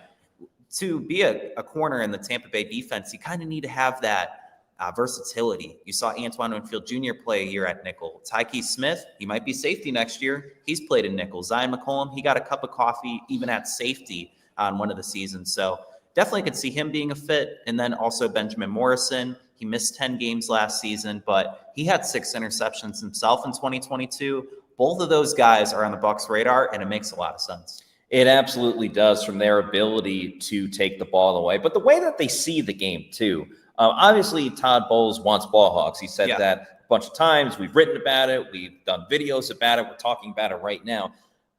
To be a corner in the Tampa Bay defense, you kind of need to have that versatility. You saw Antoine Winfield Jr. play a year at nickel. Tyke Smith, he might be safety next year. He's played in nickel. Zion McCollum, he got a cup of coffee even at safety on one of the seasons. So definitely could see him being a fit. And then also Benjamin Morrison. He missed 10 games last season, but he had 6 interceptions himself in 2022. Both of those guys are on the Bucs' radar, and it makes a lot of sense. It absolutely does, from their ability to take the ball away, but the way that they see the game too. Obviously, Todd Bowles wants Ballhawks. He said that a bunch of times. We've written about it. We've done videos about it. We're talking about it right now.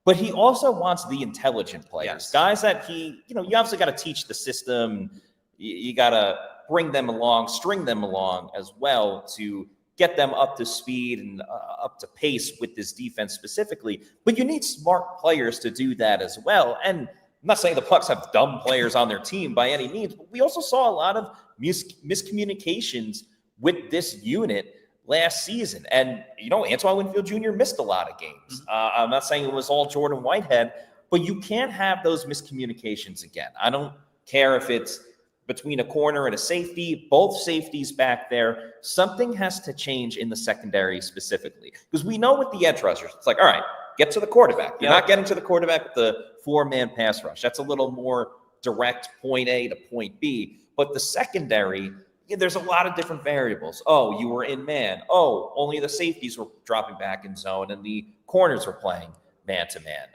But he also wants the intelligent players, guys that you obviously got to teach the system. You got to bring them along, string them along as well to get them up to speed and up to pace with this defense specifically. But you need smart players to do that as well. And I'm not saying the Bucs have dumb players on their team by any means, but we also saw a lot of miscommunications with this unit last season. And, Antoine Winfield Jr. missed a lot of games. I'm not saying it was all Jordan Whitehead, but you can't have those miscommunications again. I don't care if it's between a corner and a safety, both safeties back there. Something has to change in the secondary specifically, because we know with the edge rushers, it's like, all right, get to the quarterback. You're not getting to the quarterback with the 4-man pass rush. That's a little more direct point A to point B. But the secondary, there's a lot of different variables. Oh, you were in man. Oh, only the safeties were dropping back in zone and the corners were playing man-to-man?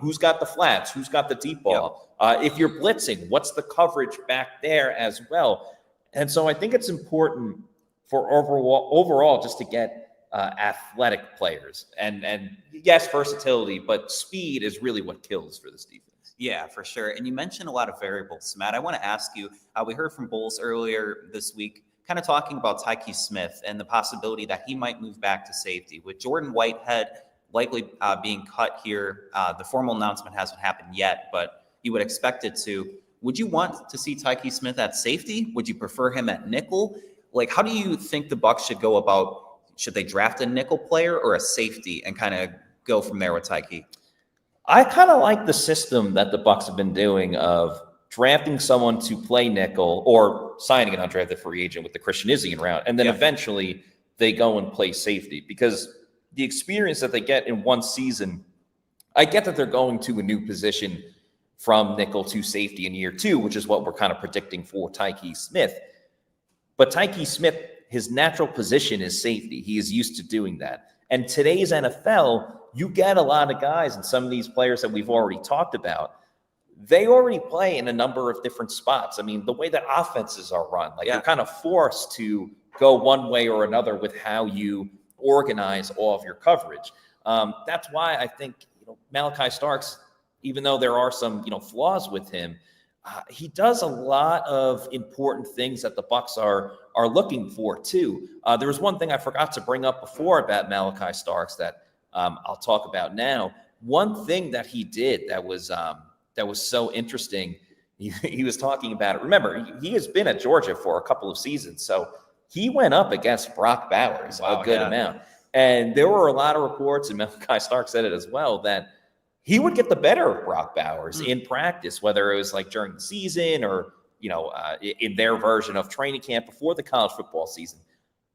Who's got the flats? Who's got the deep ball? If you're blitzing, what's the coverage back there as well? And so I think it's important for overall just to get athletic players. And yes, versatility, but speed is really what kills for this defense. Yeah, for sure. And you mentioned a lot of variables, Matt. I want to ask you, we heard from Bowles earlier this week, kind of talking about Tyke Smith and the possibility that he might move back to safety. With Jordan Whitehead likely being cut here, the formal announcement hasn't happened yet, but you would expect it to. Would you want to see Tyke Smith at safety? Would you prefer him at nickel? Like, how do you think the Bucs should go about, should they draft a nickel player or a safety and kind of go from there with Tyke? I kind of like the system that the Bucs have been doing of drafting someone to play nickel or signing an undrafted free agent with the Christian Izzy round, and then eventually they go and play safety, because the experience that they get in one season, I get that they're going to a new position from nickel to safety in year 2, which is what we're kind of predicting for Tyke Smith. But Tyke Smith, his natural position is safety. He is used to doing that. And today's NFL, you get a lot of guys, and some of these players that we've already talked about, they already play in a number of different spots. I mean, the way that offenses are run, you're kind of forced to go one way or another with how you organize all of your coverage. That's why I think Malachi Starks, even though there are some flaws with him, he does a lot of important things that the Bucs are looking for too. There was one thing I forgot to bring up before about Malachi Starks that I'll talk about now. One thing that he did that was so interesting. He was talking about it. Remember, he has been at Georgia for a couple of seasons, so he went up against Brock Bowers a good amount. And there were a lot of reports, and Malachi Stark said it as well, that he would get the better of Brock Bowers in practice, whether it was during the season or, in their version of training camp before the college football season.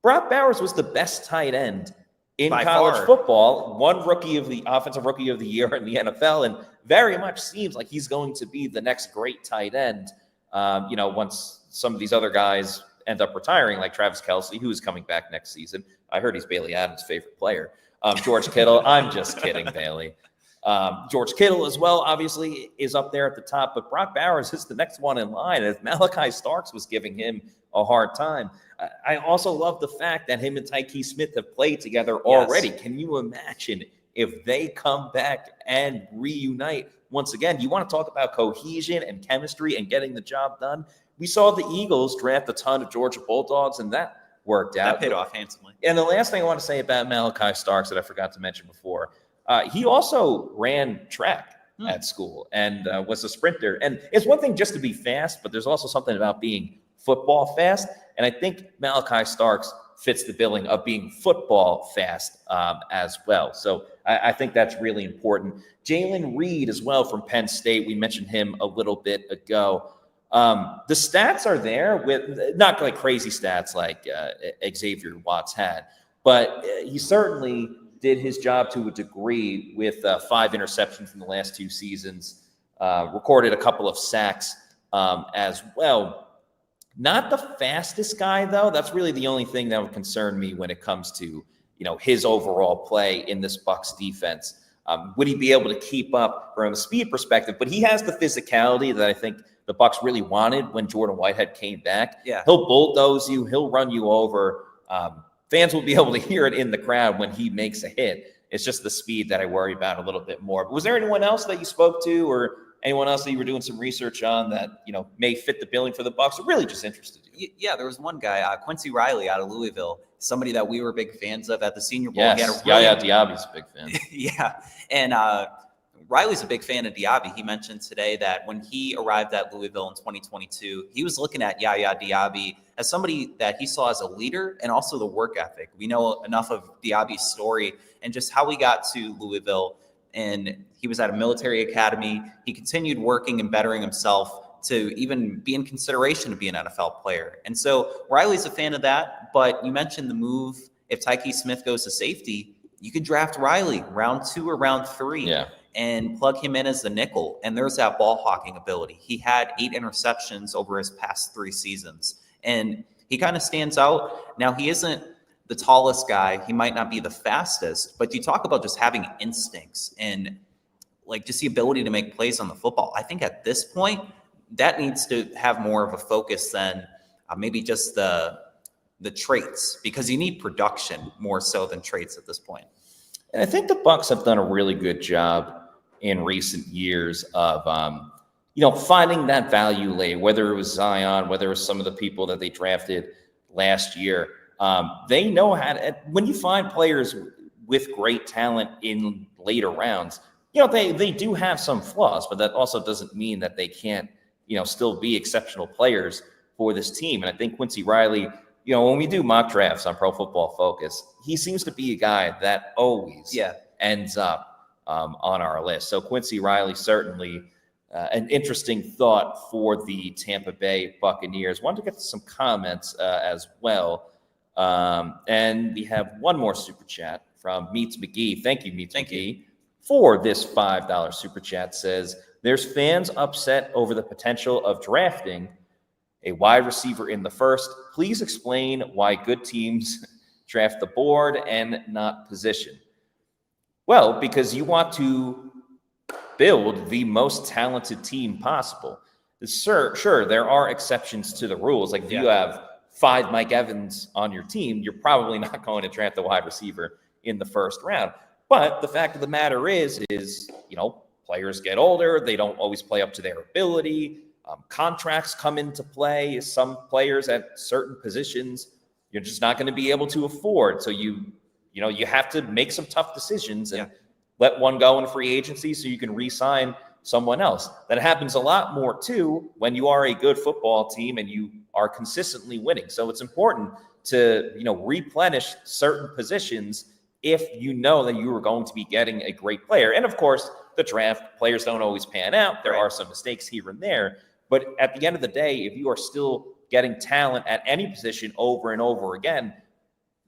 Brock Bowers was the best tight end in college football, one offensive rookie of the year in the NFL, and very much seems like he's going to be the next great tight end, once some of these other guys end up retiring, like Travis Kelce, who's coming back next season. I heard he's Bailey Adams' favorite player. George Kittle, I'm just kidding, Bailey. George Kittle as well, obviously, is up there at the top, but Brock Bowers is the next one in line. And if Malachi Starks was giving him a hard time, I also love the fact that him and Tyke Smith have played together already. Can you imagine if they come back and reunite once again? You want to talk about cohesion and chemistry and getting the job done? We saw the Eagles draft a ton of Georgia Bulldogs, and that worked out. That paid off handsomely. And the last thing I want to say about Malachi Starks that I forgot to mention before, he also ran track at school and was a sprinter. And it's one thing just to be fast, but there's also something about being football fast. And I think Malachi Starks fits the billing of being football fast as well. So I think that's really important. Jalen Reed as well from Penn State. We mentioned him a little bit ago. The stats are there, with not like crazy stats like Xavier Watts had, but he certainly did his job to a degree with 5 interceptions in the last 2 seasons, recorded a couple of sacks as well. Not the fastest guy, though. That's really the only thing that would concern me when it comes to his overall play in this Bucs defense. Would he be able to keep up from a speed perspective? But he has the physicality that I think the Bucs really wanted when Jordan Whitehead came back. Yeah. He'll bulldoze you. He'll run you over. Fans will be able to hear it in the crowd when he makes a hit. It's just the speed that I worry about a little bit more. But was there anyone else that you spoke to, or anyone else that you were doing some research on that may fit the billing for the Bucs? Or really just interested you? Yeah, there was one guy, Quincy Riley out of Louisville, somebody that we were big fans of at the Senior Bowl. Yes, Yaya Diaby's a big fan. Yeah, and Riley's a big fan of Diaby. He mentioned today that when he arrived at Louisville in 2022, he was looking at Yaya Diaby as somebody that he saw as a leader and also the work ethic. We know enough of Diaby's story and just how he got to Louisville. And he was at a military academy. He continued working and bettering himself to even be in consideration to be an NFL player. And so Riley's a fan of that. But you mentioned the move. If Tyke Smith goes to safety, you could draft Riley round 2 or round 3. And plug him in as the nickel. And there's that ball hawking ability. He had 8 interceptions over his past 3 seasons. And he kind of stands out. Now, he isn't the tallest guy. He might not be the fastest, but you talk about just having instincts and like just the ability to make plays on the football. I think at this point, that needs to have more of a focus than maybe just the traits, because you need production more so than traits at this point. And I think the Bucs have done a really good job in recent years of, finding that value late, whether it was Zion, whether it was some of the people that they drafted last year. They know how to, when you find players with great talent in later rounds, they do have some flaws, but that also doesn't mean that they can't, still be exceptional players for this team. And I think Quincy Riley, when we do mock drafts on Pro Football Focus, he seems to be a guy that always ends up on our list. So Quincy Riley, certainly an interesting thought for the Tampa Bay Buccaneers. Wanted to get to some comments as well. And we have one more super chat from Meets McGee. Thank you, Meets McGee, for this $5 super chat. Says, there's fans upset over the potential of drafting a wide receiver in the first. Please explain why good teams draft the board and not position. Well, because you want to build the most talented team possible. Sure, there are exceptions to the rules. Like if you have 5 Mike Evans on your team, you're probably not going to draft a wide receiver in the first round. But the fact of the matter is, players get older. They don't always play up to their ability. Contracts come into play. Some players at certain positions, you're just not going to be able to afford. So you have to make some tough decisions and let one go in free agency so you can re-sign someone else. That happens a lot more too when you are a good football team and you are consistently winning. So it's important to, replenish certain positions if you know that you are going to be getting a great player. And of course, the draft, players don't always pan out. There are some mistakes here and there. But at the end of the day, if you are still getting talent at any position over and over again,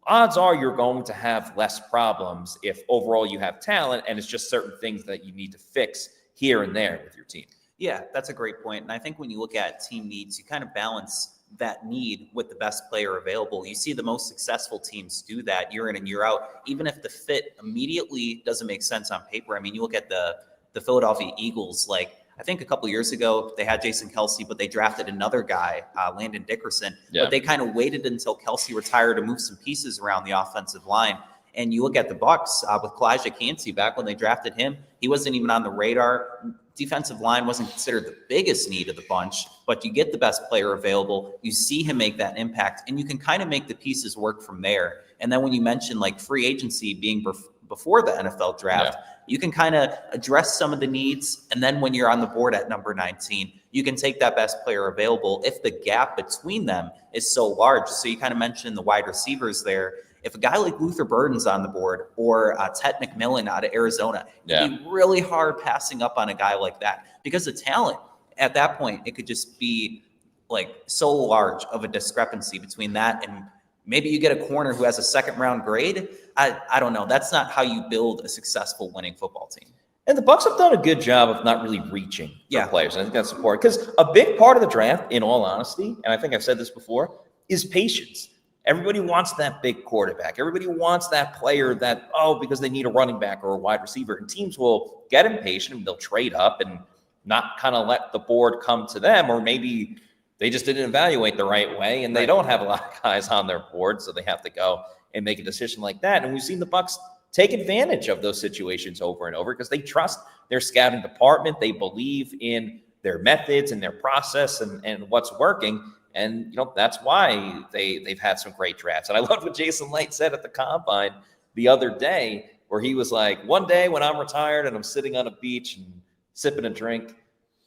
odds are you're going to have less problems if overall you have talent and it's just certain things that you need to fix here and there with your team. Yeah, that's a great point. And I think when you look at team needs, you kind of balance that need with the best player available. You see the most successful teams do that year in and year out, even if the fit immediately doesn't make sense on paper. I mean, you look at the Philadelphia Eagles, like I think a couple of years ago, they had Jason Kelce, but they drafted another guy, Landon Dickerson. But they kind of waited until Kelce retired to move some pieces around the offensive line. And you look at the Bucs with Kalijah Kancey, back when they drafted him, he wasn't even on the radar. Defensive line wasn't considered the biggest need of the bunch, but you get the best player available. You see him make that impact, and you can kind of make the pieces work from there. And then when you mention like free agency being before the NFL draft, you can kind of address some of the needs. And then when you're on the board at number 19, you can take that best player available if the gap between them is so large. So you kind of mentioned the wide receivers there. If a guy like Luther Burden's on the board or Ted McMillan out of Arizona, it'd be really hard passing up on a guy like that because the talent at that point, it could just be like so large of a discrepancy between that and maybe you get a corner who has a second round grade. I don't know. That's not how you build a successful winning football team. And the Bucs have done a good job of not really reaching for players. And I think that's important because a big part of the draft, in all honesty, and I think I've said this before, is patience. Everybody wants that big quarterback. Everybody wants that player that, because they need a running back or a wide receiver. And teams will get impatient and they'll trade up and not kind of let the board come to them. Or maybe they just didn't evaluate the right way and they don't have a lot of guys on their board. So they have to go and make a decision like that. And we've seen the Bucs take advantage of those situations over and over because they trust their scouting department. They believe in their methods and their process and what's working. And, that's why they've had some great drafts. And I love what Jason Light said at the Combine the other day, where he was like, one day when I'm retired and I'm sitting on a beach and sipping a drink,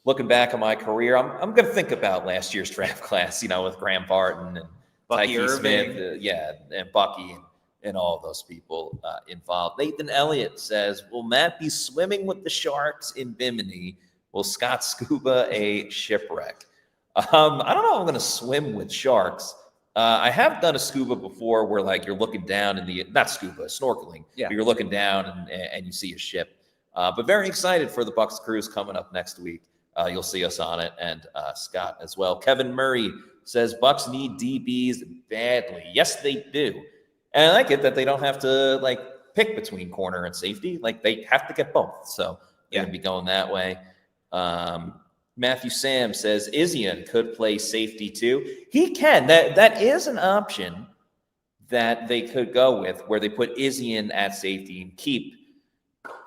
looking back on my career, I'm going to think about last year's draft class, with Graham Barton and Bucky Smith, and Bucky and all of those people involved. Nathan Elliott says, will Matt be swimming with the sharks in Bimini? Will Scott scuba a shipwreck? I don't know if I'm going to swim with sharks. I have done a scuba before where like you're looking down in not scuba, snorkeling. But you're looking down and you see a ship. But very excited for the Bucs cruise coming up next week. You'll see us on it and Scott as well. Kevin Murray says Bucs need DBs badly. Yes, they do. And I like it that they don't have to like pick between corner and safety. Like they have to get both. So they're going to be going that way. Matthew Sam says Isian could play safety too. He can. That is an option that they could go with, where they put Isian at safety and keep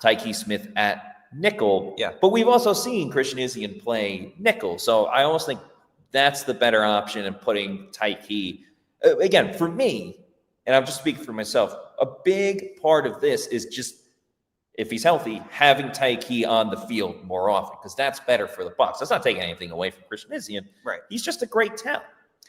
Tyke Smith at nickel. Yeah. But we've also seen Christian Isian play nickel. So I almost think that's the better option in putting Tyke. Again, for me, and I'm just speaking for myself, a big part of this is just, if he's healthy, having Tyke on the field more often, because that's better for the Bucs. That's not taking anything away from Christian Isian. Right. He's just a great talent.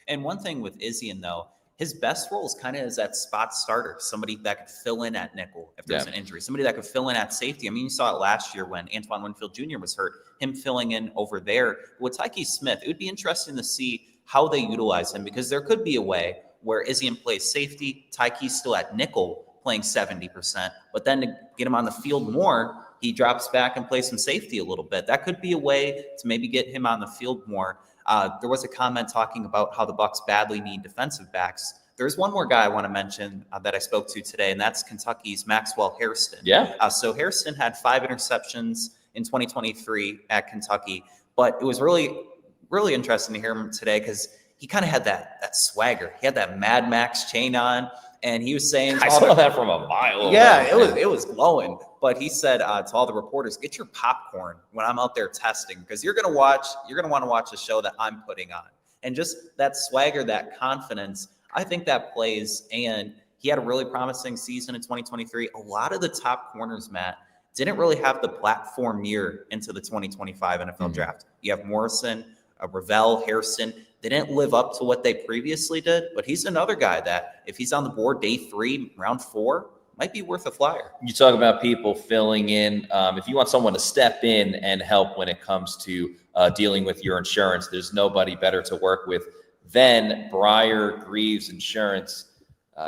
And one thing with Isian, though, his best role is kind of as that spot starter, somebody that could fill in at nickel if there's an injury, somebody that could fill in at safety. I mean, you saw it last year when Antoine Winfield Jr. was hurt, him filling in over there. With Tyke Smith, it would be interesting to see how they utilize him, because there could be a way where Isian plays safety, Tyke's still at nickel playing 70%, but then to get him on the field more, he drops back and plays some safety a little bit. That could be a way to maybe get him on the field more. There was a comment talking about how the Bucs badly need defensive backs. There's one more guy I want to mention that I spoke to today, and that's Kentucky's Maxwell Hairston. Yeah. So Hairston had 5 interceptions in 2023 at Kentucky, but it was really, really interesting to hear him today because he kind of had that swagger. He had that Mad Max chain on, and he was saying, I saw that from a mile away. Yeah, it was glowing. But he said to all the reporters, get your popcorn when I'm out there testing, because you're gonna want to watch the show that I'm putting on. And just that swagger, that confidence, I think that plays. And he had a really promising season in 2023. A lot of the top corners, Matt, didn't really have the platform year into the 2025 NFL draft. You have Morrison, Ravel, Hairston. They didn't live up to what they previously did, but he's another guy that if he's on the board day 3, round 4, might be worth a flyer. You talk about people filling in. If you want someone to step in and help when it comes to dealing with your insurance, there's nobody better to work with than Briar Greaves Insurance.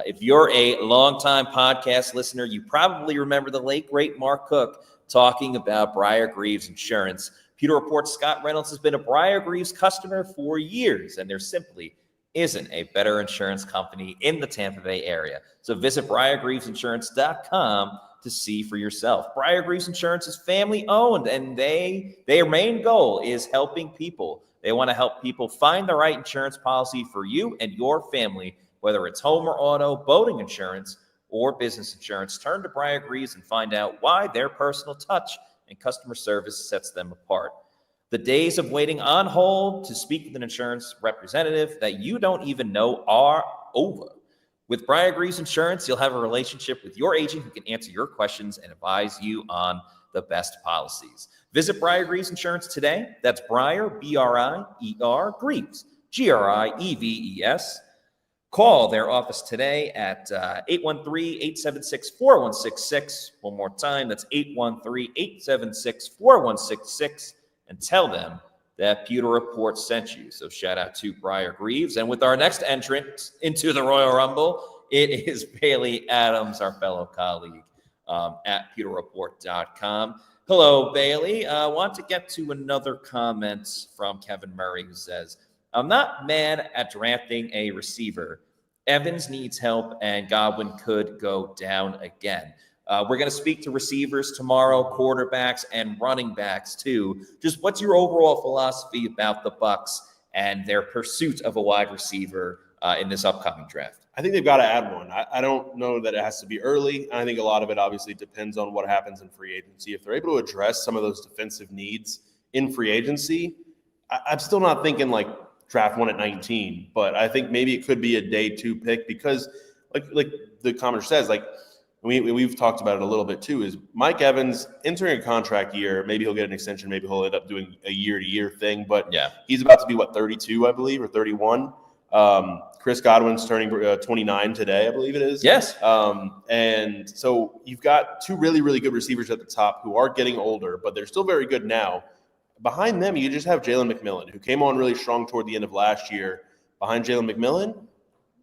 If you're a longtime podcast listener, you probably remember the late, great Mark Cook talking about Briar Greaves Insurance. Pewter Report Scott Reynolds has been a Briar Greaves customer for years, and there simply isn't a better insurance company in the Tampa Bay area. So visit BriarGreavesInsurance.com to see for yourself. Briar Greaves Insurance is family owned, and their main goal is helping people. They want to help people find the right insurance policy for you and your family, whether it's home or auto, boating insurance, or business insurance. Turn to Briar Greaves and find out why their personal touch and customer service sets them apart. The days of waiting on hold to speak with an insurance representative that you don't even know are over. With Briar Greaves Insurance, you'll have a relationship with your agent who can answer your questions and advise you on the best policies. Visit Briar Greaves Insurance today. That's Briar, B-R-I-E-R, Greaves, G-R-I-E-V-E-S. Call their office today at 813-876-4166. One more time, that's 813-876-4166. And tell them that Pewter Report sent you. So shout out to Briar Greaves. And with our next entrant into the Royal Rumble, it is Bailey Adams, our fellow colleague at pewterreport.com. Hello, Bailey. I want to get to another comment from Kevin Murray, who says, I'm not mad at drafting a receiver. Evans needs help, and Godwin could go down again. We're going to speak to receivers tomorrow, quarterbacks, and running backs too. Just what's your overall philosophy about the Bucs and their pursuit of a wide receiver in this upcoming draft? I think they've got to add one. I don't know that it has to be early. I think a lot of it obviously depends on what happens in free agency. If they're able to address some of those defensive needs in free agency, I'm still not thinking like draft one at 19, but I think maybe it could be a day 2 pick because like the commenter says, like, we've talked about it a little bit too, is Mike Evans entering a contract year. Maybe he'll get an extension. Maybe he'll end up doing a year-to-year thing. But yeah, he's about to be, 32, I believe, or 31. Chris Godwin's turning 29 today, I believe it is. Yes. And so you've got 2 really, really good receivers at the top who are getting older, but they're still very good now. Behind them, you just have Jalen McMillan, who came on really strong toward the end of last year. Behind Jalen McMillan,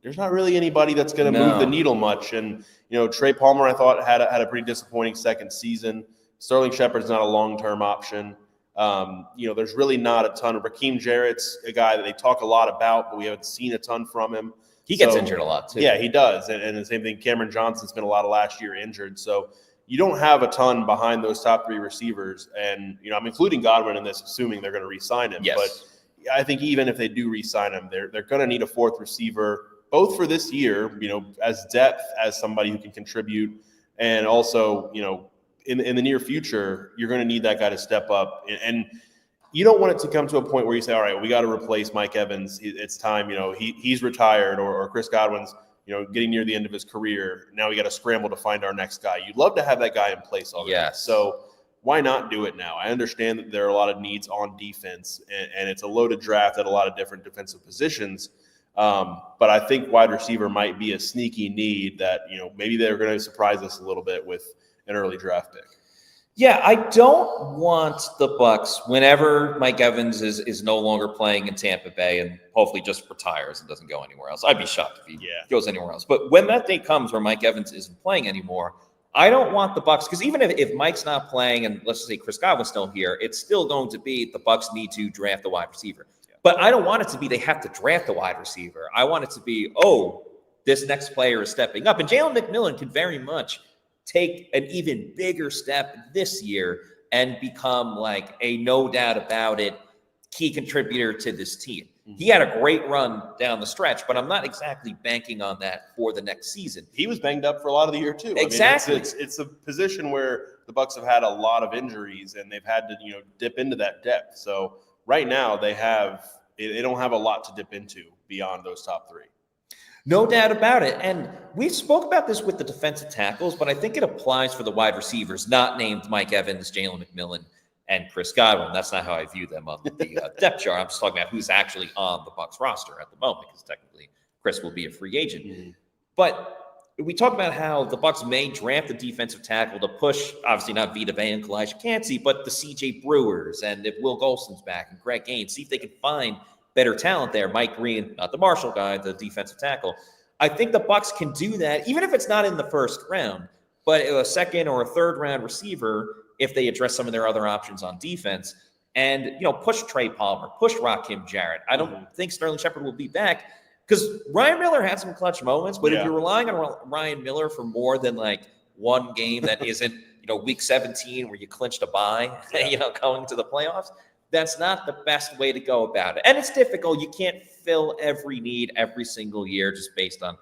there's not really anybody that's going to move the needle much. And, Trey Palmer, I thought, had a pretty disappointing second season. Sterling Shepard's not a long-term option. There's really not a ton of Raheem Jarrett's a guy that they talk a lot about, but we haven't seen a ton from him. He gets injured a lot too. Yeah, he does. And the same thing, Cameron Johnson spent a lot of last year injured. So you don't have a ton behind those top 3 receivers. And, I'm including Godwin in this, assuming they're going to re-sign him. Yes. But I think even if they do re-sign him, they're going to need a 4th receiver, both for this year, as depth, as somebody who can contribute. And also, in the near future, you're going to need that guy to step up. And you don't want it to come to a point where you say, all right, we got to replace Mike Evans. It's time, he's retired, or Chris Godwin's, getting near the end of his career. Now we got to scramble to find our next guy. You'd love to have that guy in place already. Yes. So why not do it now? I understand that there are a lot of needs on defense, and it's a loaded draft at a lot of different defensive positions. But I think wide receiver might be a sneaky need that, maybe they're going to surprise us a little bit with an early draft pick. Yeah, I don't want the Bucs, whenever Mike Evans is no longer playing in Tampa Bay and hopefully just retires and doesn't go anywhere else. I'd be shocked if he goes anywhere else. But when that day comes where Mike Evans isn't playing anymore, I don't want the Bucs, because even if Mike's not playing and let's just say Chris Godwin's still here, it's still going to be the Bucs need to draft a wide receiver. Yeah. But I don't want it to be they have to draft a wide receiver. I want it to be, this next player is stepping up. And Jalen McMillan could very much take an even bigger step this year and become like a no doubt about it key contributor to this team. He had a great run down the stretch, but I'm not exactly banking on that for the next season. He was banged up for a lot of the year too. Exactly. I mean, it's a position where the Bucs have had a lot of injuries and they've had to dip into that depth. So right now they don't have a lot to dip into beyond those top 3. No doubt about it. And we spoke about this with the defensive tackles, but I think it applies for the wide receivers, not named Mike Evans, Jalen McMillan, and Chris Godwin. That's not how I view them on the depth chart. I'm just talking about who's actually on the Bucs roster at the moment, because technically Chris will be a free agent. Mm-hmm. But we talk about how the Bucs may draft a defensive tackle to push, obviously not Vita Vea and Kalijah Cansey, but the CJ Brewers, and if Will Golson's back and Greg Gaines, see if they can find better talent there. Mike Green, not the Marshall guy, the defensive tackle. I think the Bucs can do that, even if it's not in the first round, but a second or a third round receiver, if they address some of their other options on defense, and push Trey Palmer, push Rakim Jarrett. I don't think Sterling Shepard will be back, because Ryan Miller had some clutch moments, but if you're relying on Ryan Miller for more than like one game that isn't week 17 where you clinched a bye, going to the playoffs, that's not the best way to go about it. And it's difficult. You can't fill every need every single year just based on,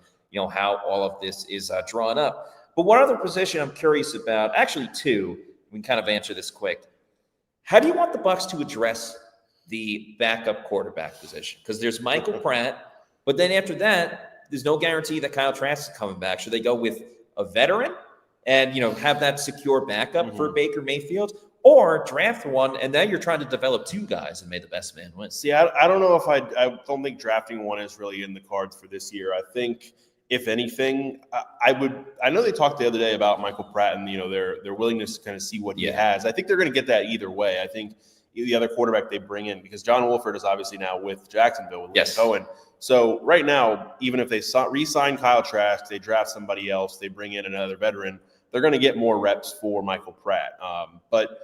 how all of this is drawn up. But one other position I'm curious about, actually 2, we can kind of answer this quick. How do you want the Bucs to address the backup quarterback position? Because there's Michael Pratt, but then after that, there's no guarantee that Kyle Trask is coming back. Should they go with a veteran and, have that secure backup for Baker Mayfield? Or draft one, and now you're trying to develop 2 guys and may the best man win. See, I don't know if I don't think drafting one is really in the cards for this year. I think, if anything, I know they talked the other day about Michael Pratt and their willingness to kind of see what he has. I think they're going to get that either way. I think the other quarterback they bring in, because John Wolford is obviously now with Jacksonville with Cohen. So right now, even if they re-sign Kyle Trask, they draft somebody else, they bring in another veteran, they're going to get more reps for Michael Pratt. But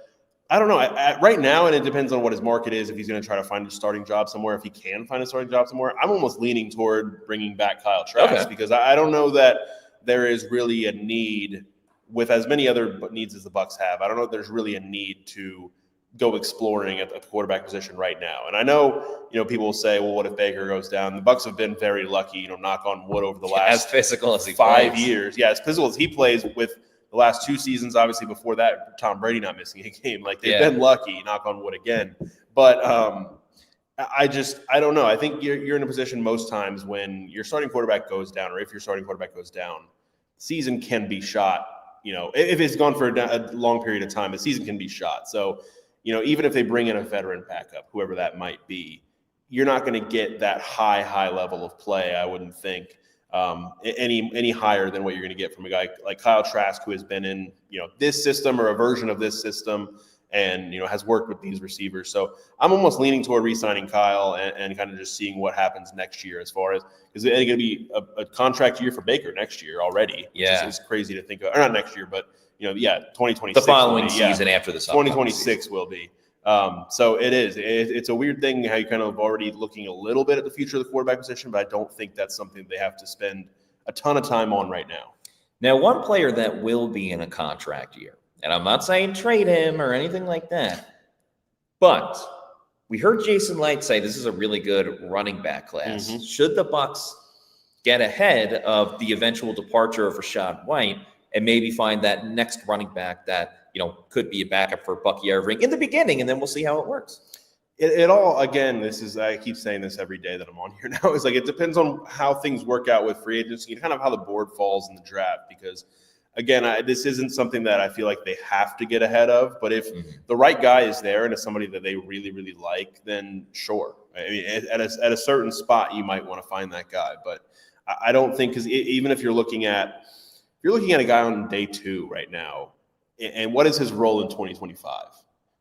I don't know. Right now, and it depends on what his market is, if he's going to try to find a starting job somewhere, if he can find a starting job somewhere. I'm almost leaning toward bringing back Kyle Trask because I don't know that there is really a need with as many other needs as the Bucs have. I don't know if there's really a need to go exploring at the quarterback position right now. And I know, people will say, well, what if Baker goes down? The Bucs have been very lucky, knock on wood over the last as physical as he 5 plays. years. Yeah, as physical as he plays with the last 2 seasons, obviously before that, Tom Brady not missing a game. Like they've been lucky, knock on wood again. But I don't know. I think you're in a position most times when your starting quarterback goes down, or if your starting quarterback goes down, season can be shot. If it's gone for a long period of time, the season can be shot. So, even if they bring in a veteran backup, whoever that might be, you're not going to get that high level of play, I wouldn't think. Any higher than what you're going to get from a guy like Kyle Trask, who has been in this system or a version of this system, and has worked with these receivers. So I'm almost leaning toward re-signing Kyle and kind of just seeing what happens next year, as far as, because it's going to be a contract year for Baker next year already. Yeah, it's crazy to think of, or not next year, but 2026. The following season after this. 2026 will be. So it's a weird thing how you kind of already looking a little bit at the future of the quarterback position, but I don't think that's something they have to spend a ton of time on right now. Now, one player that will be in a contract year, and I'm not saying trade him or anything like that, but we heard Jason Light say this is a really good running back class. Mm-hmm. Should the Bucs get ahead of the eventual departure of Rachaad White and maybe find that next running back that, could be a backup for Bucky Irving in the beginning, and then we'll see how it works. It all, again, I keep saying this every day that I'm on here now, is like it depends on how things work out with free agency and kind of how the board falls in the draft. Because, again, this isn't something that I feel like they have to get ahead of. But if the right guy is there and it's somebody that they really, really like, then sure. I mean, at a certain spot, you might want to find that guy. But I don't think, because even if you're looking at a guy on day 2 right now, and what is his role in 2025?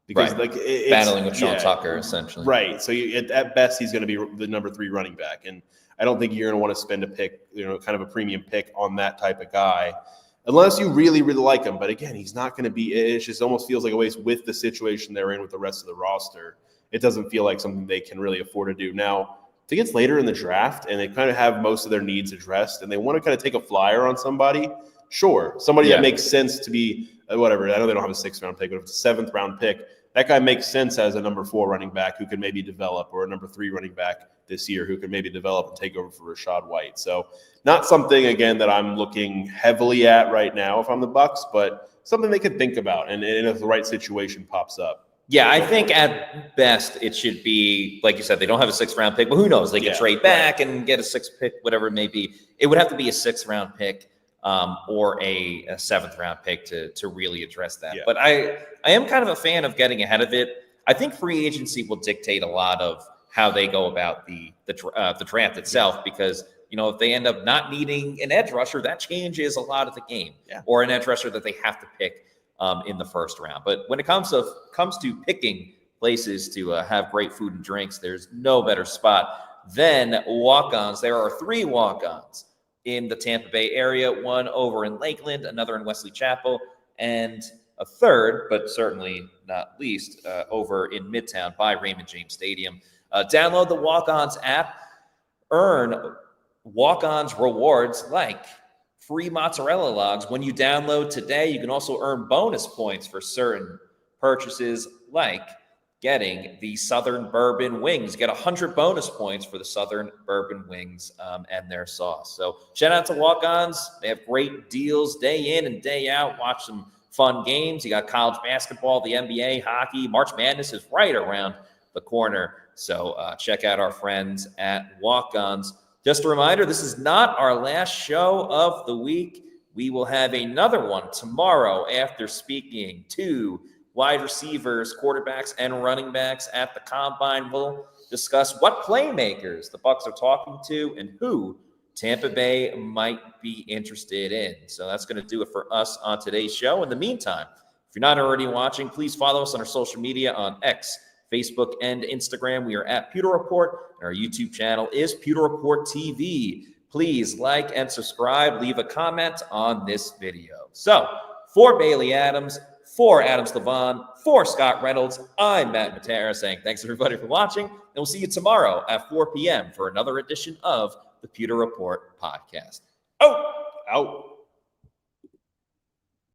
Because right. it's battling with Sean Tucker, essentially. Right. So at best, he's going to be the number 3 running back. And I don't think you're going to want to spend a pick, kind of a premium pick on that type of guy, unless you really, really like him. But again, he's not going to be, it just almost feels like a waste with the situation they're in with the rest of the roster. It doesn't feel like something they can really afford to do. Now, if it gets later in the draft and they kind of have most of their needs addressed and they want to kind of take a flyer on somebody, sure. Somebody that makes sense to be, whatever. I know they don't have a 6th round pick, but if it's a 7th round pick, that guy makes sense as a number 4 running back who can maybe develop, or a number 3 running back this year who can maybe develop and take over for Rachaad White. So not something, again, that I'm looking heavily at right now if I'm the Bucs, but something they could think about. And if the right situation pops up. Yeah, I think at best it should be, like you said, they don't have a 6th round pick, but who knows? They could trade back and get a 6th pick, whatever it may be. It would have to be a 6th round pick. Or a 7th round pick to really address that. Yeah. But I am kind of a fan of getting ahead of it. I think free agency will dictate a lot of how they go about the draft itself, because, if they end up not needing an edge rusher, that changes a lot of the game, or an edge rusher that they have to pick in the 1st round. But when it comes to picking places to have great food and drinks, there's no better spot than walk-ons. There are 3 walk-ons in the Tampa Bay area, 1 over in Lakeland, another in Wesley Chapel, and a 3rd, but certainly not least, over in Midtown by Raymond James Stadium. Download the Walk-Ons app. Earn Walk-Ons rewards like free mozzarella logs. When you download today, you can also earn bonus points for certain purchases, like getting the Southern Bourbon Wings. Get 100 bonus points for the Southern Bourbon Wings and their sauce. So shout out to Walk-Ons. They have great deals day in and day out. Watch some fun games. You got college basketball, the NBA, hockey. March Madness is right around the corner. So check out our friends at Walk-Ons. Just a reminder, this is not our last show of the week. We will have another one tomorrow after speaking to wide receivers, quarterbacks, and running backs at the Combine. We'll discuss what playmakers the Bucs are talking to and who Tampa Bay might be interested in. So that's going to do it for us on today's show. In the meantime, if you're not already watching, please follow us on our social media on X, Facebook, and Instagram. We are at Pewter Report, and our YouTube channel is Pewter Report TV. Please like and subscribe. Leave a comment on this video. So for Bailey Adams, for Adams Levon, for Scott Reynolds, I'm Matt Matera saying thanks everybody for watching, and we'll see you tomorrow at 4 p.m. for another edition of the Pewter Report podcast. Out.